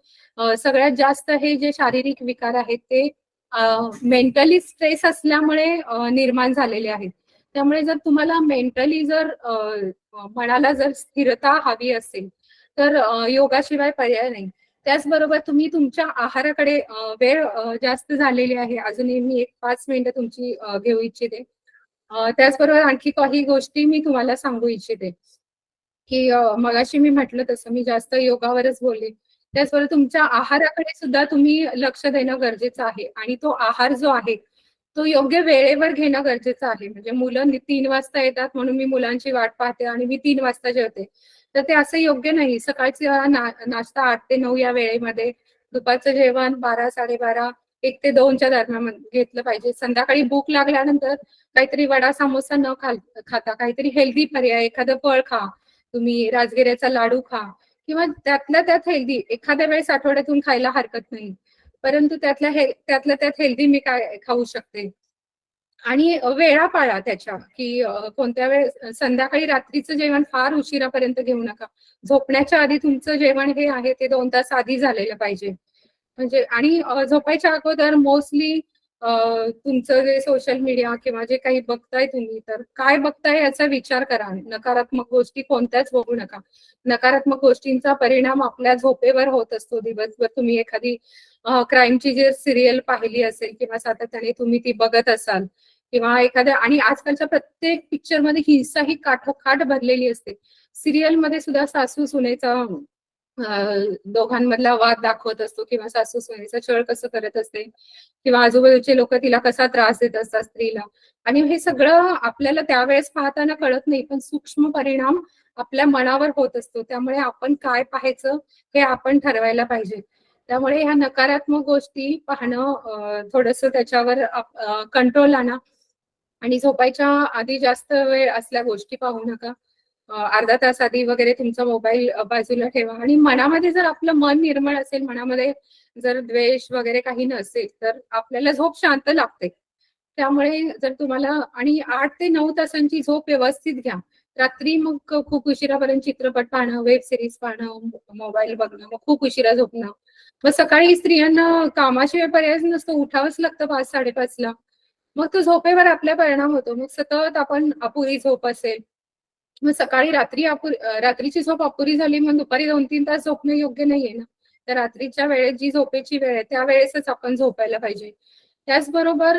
सगळ्यात जास्त हे जे शारीरिक विकार आहेत ते मेंटली स्ट्रेस असल्यामुळे निर्माण झालेले आहेत. त्यामुळे जर तुम्हाला मेंटली जर मनाला जर स्थिरता हवी असेल तर योगाशिवाय पर्याय नाही. त्याचबरोबर तुम्ही तुमच्या आहाराकडे वेळ जास्त झालेली आहे. अजूनही मी एक 5 मिनिटं तुमची घेऊ इच्छिते. त्याचबरोबर आणखी काही गोष्टी मी तुम्हाला सांगू इच्छिते की मगाशी मी म्हटलं तसं मी जास्त योगावरच बोलले. त्याचबरोबर तुमच्या आहाराकडे सुद्धा तुम्ही लक्ष देणं गरजेचं आहे. आणि तो आहार जो आहे तो योग्य वेळेवर घेणं गरजेचं आहे. म्हणजे मुलं 3 वाजता येतात म्हणून मी मुलांची वाट पाहते आणि मी 3 वाजता जेवते, तर ते असं योग्य नाही. सकाळचा नाश्ता 8 ते 9 या वेळेमध्ये, दुपारचं जेवण 12, 12:30, 1 ते 2च्या दरम्यान घेतलं पाहिजे. संध्याकाळी भूक लागल्यानंतर काहीतरी वडा समोसा न खाता काहीतरी हेल्दी पर्याय, एखादं फळ खा, तुम्ही राजगिऱ्याचा लाडू खा किंवा त्यातल्या त्यात हेल्दी एखाद्या वेळेस आठवड्यातून खायला हरकत नाही, परंतु त्यातल्या त्यात हेल्दी मी काय खाऊ शकते. आणि वेळा पाळा त्याच्या की कोणत्या वेळेस संध्याकाळी रात्रीचं जेवण फार उशिरापर्यंत घेऊ नका. झोपण्याच्या आधी तुमचं जेवण हे आहे ते 2 तास आधी झालेलं पाहिजे. म्हणजे आणि झोपायच्या अगोदर मोस्टली तुमचं जे सोशल मीडिया किंवा जे काही बघताय तुम्ही तर काय बघताय याचा विचार करा. नकारात्मक गोष्टी कोणत्याच बघू नका. नकारात्मक गोष्टींचा परिणाम आपल्या झोपेवर होत असतो. दिवसभर तुम्ही एखादी क्राईमची जे सिरियल पाहिली असेल किंवा सातत्याने तुम्ही ती बघत असाल किंवा एखाद्या, आणि आजकालच्या प्रत्येक पिक्चर मध्ये हिंसा ही काठोकाठ भरलेली असते. सिरियल मध्ये सुद्धा सासू सुनेचा दोघांमधला वाद दाखवत असतो किंवा सासू सुनेचा छळ कसं करत असते किंवा आजूबाजूचे लोक तिला कसा त्रास देत असतात स्त्रीला. आणि हे सगळं आपल्याला त्यावेळेस पाहताना कळत नाही, पण सूक्ष्म परिणाम आपल्या मनावर होत असतो. त्यामुळे आपण काय पाहायचं हे आपण ठरवायला पाहिजे. त्यामुळे ह्या नकारात्मक गोष्टी पाहणं थोडंसं त्याच्यावर कंट्रोल आणा आणि झोपायच्या आधी जास्त वेळ असल्या गोष्टी पाहू नका. अर्धा तास आधी वगैरे तुमचा मोबाईल बाजूला ठेवा आणि मनामध्ये जर आपलं मन निर्मळ असेल, मनामध्ये जर द्वेष वगैरे काही नसेल, तर आपल्याला झोप शांत लागते. त्यामुळे जर तुम्हाला आणि 8 ते 9 तासांची झोप व्यवस्थित घ्या. रात्री मग खूप उशिरापर्यंत चित्रपट पाहणं, वेब सिरीज पाहणं, मोबाईल बघणं, मग खूप उशिरा झोपणं. मग सकाळी स्त्रियांना कामाशिवाय पर्यायच नसतो, उठावंच लागतं 5-5:30ला. मग तो झोपेवर आपला परिणाम होतो. मग सतत आपण अपुरी झोप असेल, मग सकाळी रात्रीची झोप अपुरी झाली, मग दुपारी 2-3 तास झोपणं योग्य नाहीये ना. तर रात्रीच्या वेळेत जी झोपेची वेळ आहे, त्या वेळेसच आपण झोपायला पाहिजे. त्याचबरोबर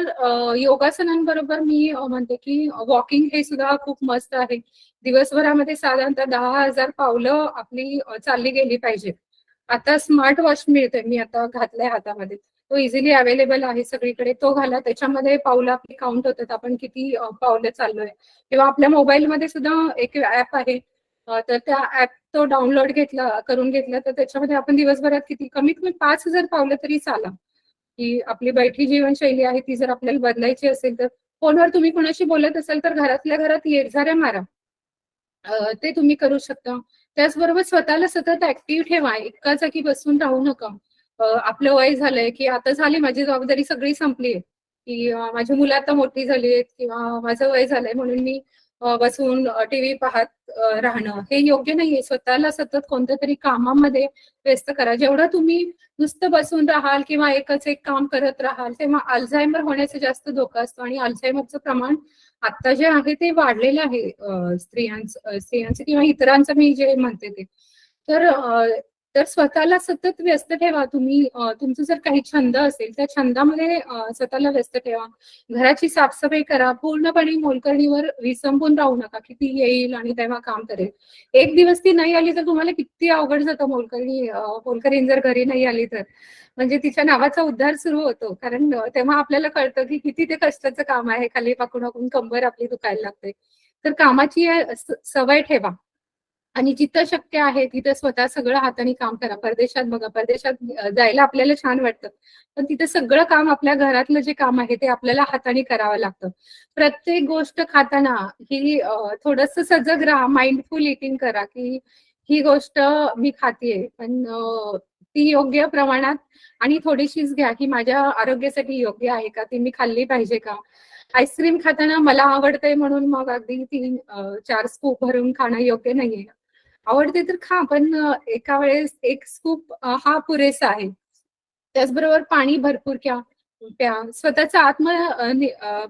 योगासनांबरोबर मी म्हणते की वॉकिंग हे सुद्धा खूप मस्त आहे. दिवसभरामध्ये साधारणतः 10,000 पावलं आपली चालली गेली पाहिजेत. आता स्मार्ट वॉच मिळते, मी आता घातलाय हातामध्ये. तो इझिली अवेलेबल आहे सगळीकडे. तो घाला, त्याच्यामध्ये पावलं आपली काउंट होतात, आपण किती पावलं चाललोय. किंवा आपल्या मोबाईलमध्ये सुद्धा एक ऍप आहे, तर त्या ऍप तो डाउनलोड करून घेतला, तर त्याच्यामध्ये आपण दिवसभरात किती कमीत कमी 5,000 पावलं तरी चाला. की आपली बैठी जीवनशैली आहे ती जर आपल्याला बदलायची असेल, तर फोनवर तुम्ही कोणाशी बोलत असाल तर घरातल्या घरात येरझाऱ्या मारा. ते तुम्ही करू शकता. त्याचबरोबर स्वतःला सतत ऍक्टिव्ह ठेवा, एका जागी बसून राहू नका. आपलं वय झालंय की आता झाली माझी जबाबदारी सगळी संपलीये, की माझी मुलं आता मोठी झाली आहेत किंवा माझं वय झालंय म्हणून मी बसून टीव्ही पाहत राहणं हे योग्य नाहीये. स्वतःला सतत कोणत्या तरी कामामध्ये व्यस्त करा. जेवढं तुम्ही नुसतं बसून राहाल किंवा एकच एक काम करत राहाल, तेव्हा अल्झायमर होण्याचा जास्त धोका असतो आणि अल्झायमरचं प्रमाण आता जे आहे ते वाढलेलं आहे स्त्रियांचं किंवा इतरांचं मी जे म्हणते ते. तर तर स्वतःला सतत व्यस्त ठेवा. तुम्ही तुमचं जर काही छंद असेल त्या छंदामध्ये स्वतःला व्यस्त ठेवा. घराची साफसफाई करा. पूर्णपणे मोलकरणीवर विसंबून राहू नका की ती येईल आणि तेव्हा काम करेल. एक दिवस ती नाही आली तर तुम्हाला किती अवघड जातं. मोलकरीण जर घरी नाही आली तर म्हणजे तिच्या नावाचा उद्धार सुरू होतो. कारण तेव्हा आपल्याला कळतं की किती ते कष्टाचं काम आहे. खाली पाकून वाकून कंबर आपली दुखायला लागते. तर कामाची सवय ठेवा आणि जिथं शक्य आहे तिथं स्वतः सगळं हाताने काम करा. परदेशात बघा, परदेशात जायला आपल्याला छान वाटतं, पण तिथं सगळं काम आपल्या घरातलं जे काम आहे ते आपल्याला हाताने करावं लागतं. प्रत्येक गोष्ट खाताना ही थोडंसं सजग राहा, माइंडफुल इटिंग करा की ही गोष्ट मी खातेय, पण ती योग्य प्रमाणात आणि थोडीशीच घ्या की माझ्या आरोग्यासाठी योग्य आहे का, ती मी खाल्ली पाहिजे का. आईस्क्रीम खाताना मला आवडतंय म्हणून मग अगदी 3-4 स्कूप भरून खाणं योग्य नाहीये. आवडते तर खा, पण एका वेळेस एक स्कूप हा पुरेसा आहे. त्याचबरोबर पाणी भरपूर प्या. स्वतःचं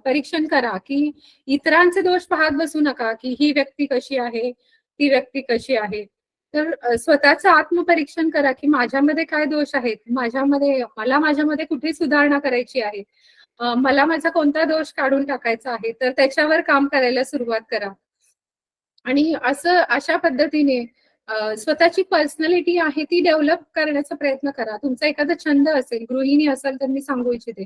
परीक्षण करा की इतरांचे दोष पाहत बसू नका की ही व्यक्ती कशी आहे, ती व्यक्ती कशी आहे. तर स्वतःचं आत्मपरीक्षण करा की माझ्यामध्ये काय दोष आहेत, मला माझ्यामध्ये कुठे सुधारणा करायची आहे, मला माझा कोणता दोष काढून टाकायचा आहे, तर त्याच्यावर काम करायला सुरुवात करा. आणि अशा पद्धतीने स्वतःची पर्सनॅलिटी आहे ती डेव्हलप करण्याचा प्रयत्न करा. तुमचा एखादा छंद असेल, गृहिणी असाल तर मी सांगू इच्छिते,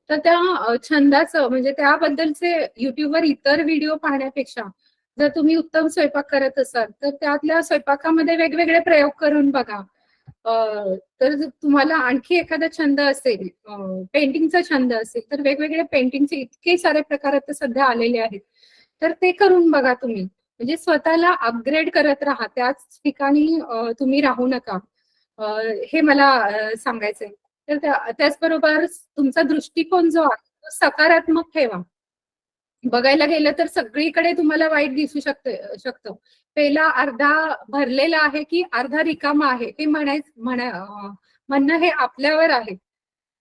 तर त्या छंदाचं म्हणजे त्याबद्दलचे युट्यूबवर इतर व्हिडिओ पाहण्यापेक्षा जर तुम्ही उत्तम स्वयंपाक करत असाल तर त्यातल्या स्वयंपाकामध्ये वेगवेगळे प्रयोग करून बघा. तर जर तुम्हाला आणखी एखादा छंद असेल, पेंटिंगचा छंद असेल, तर वेगवेगळे पेंटिंगचे इतके सारे प्रकार आता सध्या आलेले आहेत, तर ते करून बघा तुम्ही. म्हणजे स्वतःला अपग्रेड करत राहा, त्याच ठिकाणी तुम्ही राहू नका. हे मला सांगायचंय. तर त्याचबरोबर तुमचा दृष्टिकोन जो आहे तो सकारात्मक ठेवा. बघायला गेलं तर सगळीकडे तुम्हाला वाईट दिसू शकतं. पेला अर्धा भरलेला आहे की अर्धा रिकामा आहे हे म्हणणं हे आपल्यावर आहे.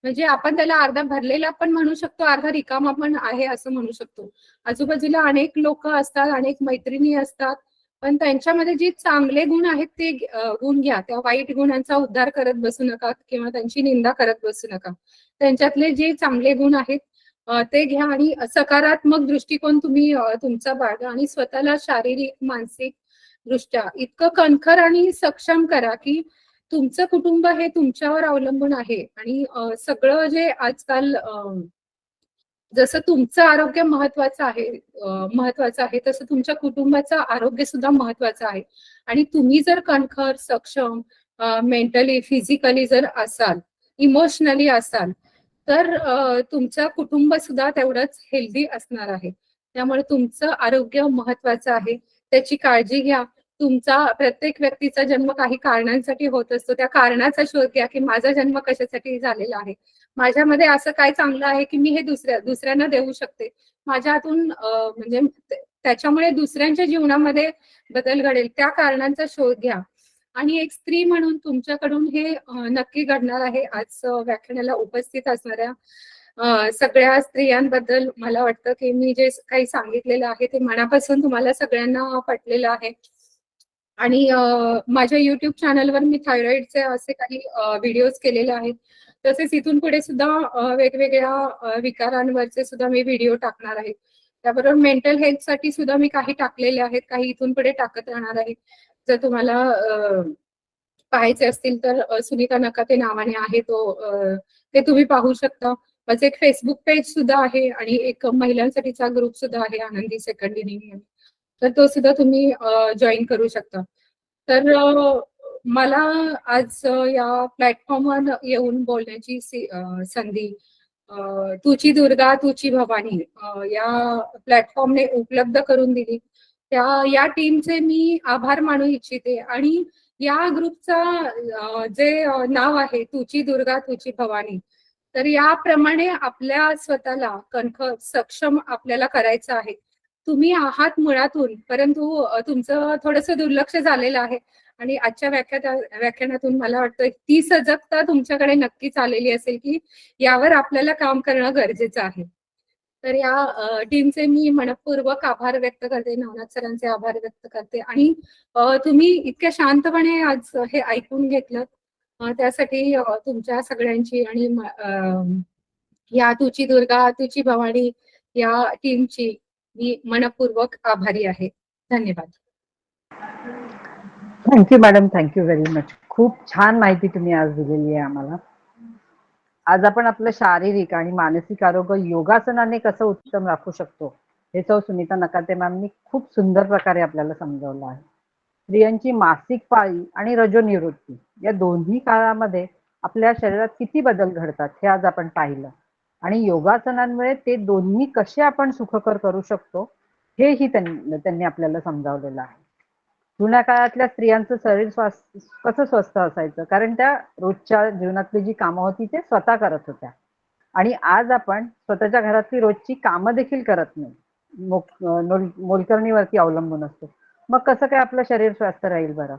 म्हणजे आपण त्याला अर्धा भरलेला पण म्हणू शकतो, अर्धा रिकामा पण आहे असं म्हणू शकतो. आजूबाजूला अनेक लोक असतात, अनेक मैत्रिणी असतात, पण त्यांच्यामध्ये जे चांगले गुण आहेत ते गुण घ्या. त्या वाईट गुणांचा उद्धार करत बसू नका किंवा त्यांची निंदा करत बसू नका. त्यांच्यातले जे चांगले गुण आहेत ते घ्या आणि सकारात्मक दृष्टिकोन तुम्ही तुमचा बाळगा आणि स्वतःला शारीरिक, मानसिक दृष्ट्या इतकं कणखर आणि सक्षम करा की तुमचं कुटुंब हे तुमच्यावर अवलंबून आहे. आणि सगळं जे आजकाल जसं तुमचं आरोग्य महत्वाचं आहे तसं तुमच्या कुटुंबाचं आरोग्य सुद्धा महत्वाचं आहे. आणि तुम्ही जर कणखर, सक्षम, मेंटली, फिजिकली जर असाल, इमोशनली असाल, तर तुमचं कुटुंब सुद्धा तेवढंच हेल्दी असणार आहे. त्यामुळे तुमचं आरोग्य महत्वाचं आहे. त्याची काळजी घ्या. तुमचा प्रत्येक व्यक्तीचा जन्म काही कारणांसाठी होत असतो. त्या कारणाचा शोध घ्या की माझा जन्म कशासाठी झालेला आहे. माझ्यामध्ये असं काय चांगलं आहे की मी हे दुसऱ्यांना देऊ शकते. माझ्या हातून म्हणजे त्याच्यामुळे दुसऱ्यांच्या जीवनामध्ये बदल घडेल. त्या कारणांचा शोध घ्या. आणि एक स्त्री म्हणून तुमच्याकडून हे नक्की घडणार आहे. आज व्याख्यानाला उपस्थित असणाऱ्या सगळ्या स्त्रियांबद्दल मला वाटतं की मी जे काही सांगितलेलं आहे ते मनापासून तुम्हाला सगळ्यांना पटलेलं आहे. आणि माझ्या युट्यूब चॅनलवर मी थायरॉइडचे असे काही व्हिडिओज केलेले आहेत. तसेच इथून पुढे सुद्धा वेगवेगळ्या विकारांवरचे सुद्धा मी व्हिडिओ टाकणार आहे. त्याबरोबर मेंटल हेल्थसाठी सुद्धा मी काही टाकलेले आहेत, काही इथून पुढे टाकत राहणार आहे. जर तुम्हाला पाहायचे असतील तर सुनीता नकाते नावाने आहे ते तुम्ही पाहू शकता. माझं एक फेसबुक पेज सुद्धा आहे आणि एक महिलांसाठीचा ग्रुप सुद्धा आहे, आनंदी सेकंड इनिंग. तर तो सुद्धा तुम्ही जॉईन करू शकता. तर मला आज या प्लॅटफॉर्मवर येऊन बोलण्याची संधी तुची दुर्गा तुची भवानी या प्लॅटफॉर्मने उपलब्ध करून दिली. या टीमचे मी आभार मानू इच्छिते. आणि या ग्रुपचा जे नाव आहे तुची दुर्गा तुची भवानी, तर याप्रमाणे आपल्या स्वतःला कणखर, सक्षम आपल्याला करायचं आहे. तुम्ही आहात मुळातून, परंतु तुमचं थोडंसं दुर्लक्ष झालेलं आहे. आणि आजच्या व्याख्यानातून मला वाटतं ती सजगता तुमच्याकडे नक्कीच आलेली असेल की यावर आपल्याला काम करणं गरजेचं आहे. तर या टीमचे मी मनपूर्वक आभार व्यक्त करते, नवनाथ सरांचे आभार व्यक्त करते. आणि तुम्ही इतक्या शांतपणे आज हे ऐकून घेतलं, त्यासाठी तुमच्या सगळ्यांची आणि या तुची दुर्गा तुची भवानी या टीमची मी मनपूर्वक आभारी आहे. धन्यवाद. Thank you madam, thank you very much. खूप छान माहिती तुम्ही आज दिलेली आहे आम्हाला. आज आपण आपलं शारीरिक आणि मानसिक आरोग्य योगासनाने कसं उत्तम राखू शकतो हे सुनीता नकाते मॅमनी खूप सुंदर प्रकारे आपल्याला समजावलं आहे. स्त्रियांची मासिक पाळी आणि रजोनिवृत्ती या दोन्ही काळामध्ये आपल्या शरीरात किती बदल घडतात हे आज आपण पाहिलं. आणि योगासनांमुळे ते दोन्ही कसे आपण सुखकर करू शकतो हेही त्यांनी आपल्याला समजावलेलं आहे. जुन्या काळातल्या स्त्रियांचं शरीर कसं स्वस्थ असायचं, कारण त्या रोजच्या जीवनातली जी कामं होती ते स्वतः करत होत्या. आणि आज आपण स्वतःच्या घरातली रोजची कामं देखील करत नाही, मोलकरणीवरती अवलंबून असतो. मग कसं काय आपलं शरीर स्वस्थ राहील बरं?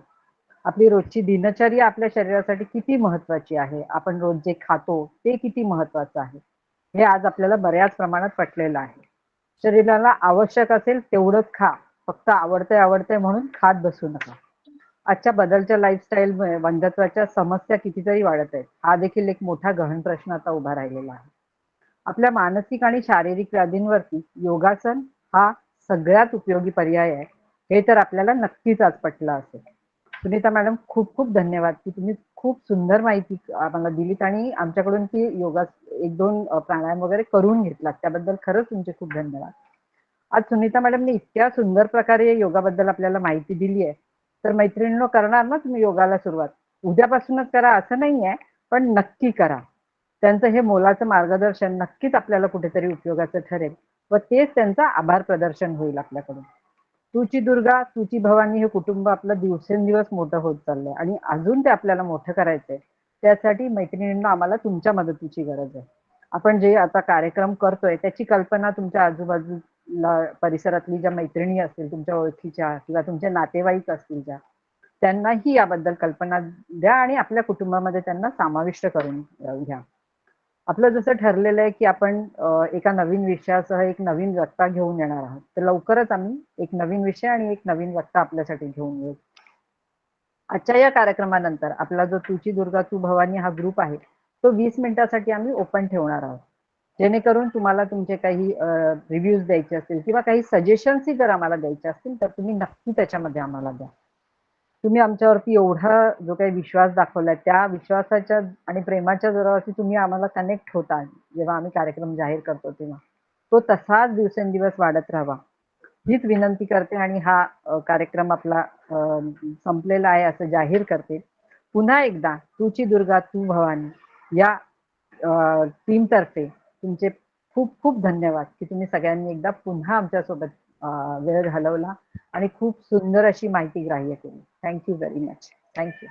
आपली रोजची दिनचर्या आपल्या शरीरासाठी किती महत्वाची आहे, आपण रोज जे खातो ते किती महत्वाचं आहे हे आज आपल्याला बऱ्याच प्रमाणात पटलेलं आहे. शरीराला आवश्यक असेल तेवढंच खा, फक्त आवडतंय म्हणून खात बसू नका. आजच्या बदलच्या लाईफस्टाईलमुळे वंध्यत्वाच्या समस्या कितीतरी वाढत आहेत. हा देखील एक मोठा गहन प्रश्न आता उभा राहिलेला आहे. आपल्या मानसिक आणि शारीरिक व्याधींवरती योगासन हा सगळ्यात उपयोगी पर्याय आहे हे तर आपल्याला नक्कीच आज पटलं असेल. सुनीता मॅडम, खूप खूप धन्यवाद की तुम्ही खूप सुंदर माहिती आम्हाला दिलीत आणि आमच्याकडून ती योगा 1-2 प्राणायाम वगैरे करून घेतलात, त्याबद्दल खरंच तुमचे खूप धन्यवाद. आज सुनीता मॅडमने इतक्या सुंदर प्रकारे योगाबद्दल आपल्याला माहिती दिली आहे, तर मैत्रिणींनो, करणार ना तुम्ही योगाला सुरुवात? उद्यापासूनच करा असं नाहीये, पण नक्की करा. त्यांचं हे मोलाचं मार्गदर्शन नक्कीच आपल्याला कुठेतरी उपयोगाचं ठरेल व तेच त्यांचं आभार प्रदर्शन होईल आपल्याकडून. तुची दुर्गा तुची भवानी हे कुटुंब आपलं दिवसेंदिवस मोठं होत चाललंय आणि अजून ते आपल्याला मोठं करायचंय. त्यासाठी मैत्रिणींना आम्हाला तुमच्या मदतीची गरज आहे. आपण जे आता कार्यक्रम करतोय त्याची कल्पना तुमच्या आजूबाजूला परिसरातली ज्या मैत्रिणी असतील, तुमच्या ओळखीच्या किंवा तुमचे नातेवाईक असतील ज्या, त्यांनाही याबद्दल कल्पना द्या आणि आपल्या कुटुंबामध्ये त्यांना समाविष्ट करून घ्या. आपलं जसं ठरलेलं आहे की आपण एका नवीन विषयासह एक नवीन वक्ता घेऊन येणार आहोत, तर लवकरच आम्ही एक नवीन विषय आणि एक नवीन वक्ता आपल्यासाठी घेऊन येऊ. आजच्या या कार्यक्रमानंतर आपला जो तुची दुर्गा तू भवानी हा ग्रुप आहे तो 20 मिनिटासाठी आम्ही ओपन ठेवणार आहोत, जेणेकरून तुम्हाला तुमचे काही रिव्ह्यूज द्यायचे असतील किंवा काही सजेशन्सही जर आम्हाला द्यायचे असतील तर तुम्ही नक्की त्याच्यामध्ये आम्हाला द्या. तुम्ही आमच्यावरती एवढा जो काही विश्वास दाखवलाय त्या विश्वासाच्या आणि प्रेमाच्या जोरावरती तुम्ही आम्हाला कनेक्ट होता जेव्हा आम्ही कार्यक्रम जाहीर करतो तेव्हा. तो तसाच दिवसेंदिवस वाढत राहावा हीच विनंती करते आणि हा कार्यक्रम आपला संपलेला आहे असं जाहीर करते. पुन्हा एकदा तूची दुर्गा तू भवानी या टीम तर्फे तुमचे खूप खूप धन्यवाद की तुम्ही सगळ्यांनी एकदा पुन्हा आमच्यासोबत वेळ घालवला आणि खूप सुंदर अशी माहिती ग्राह्य केली. Thank you very much. थँक्यू.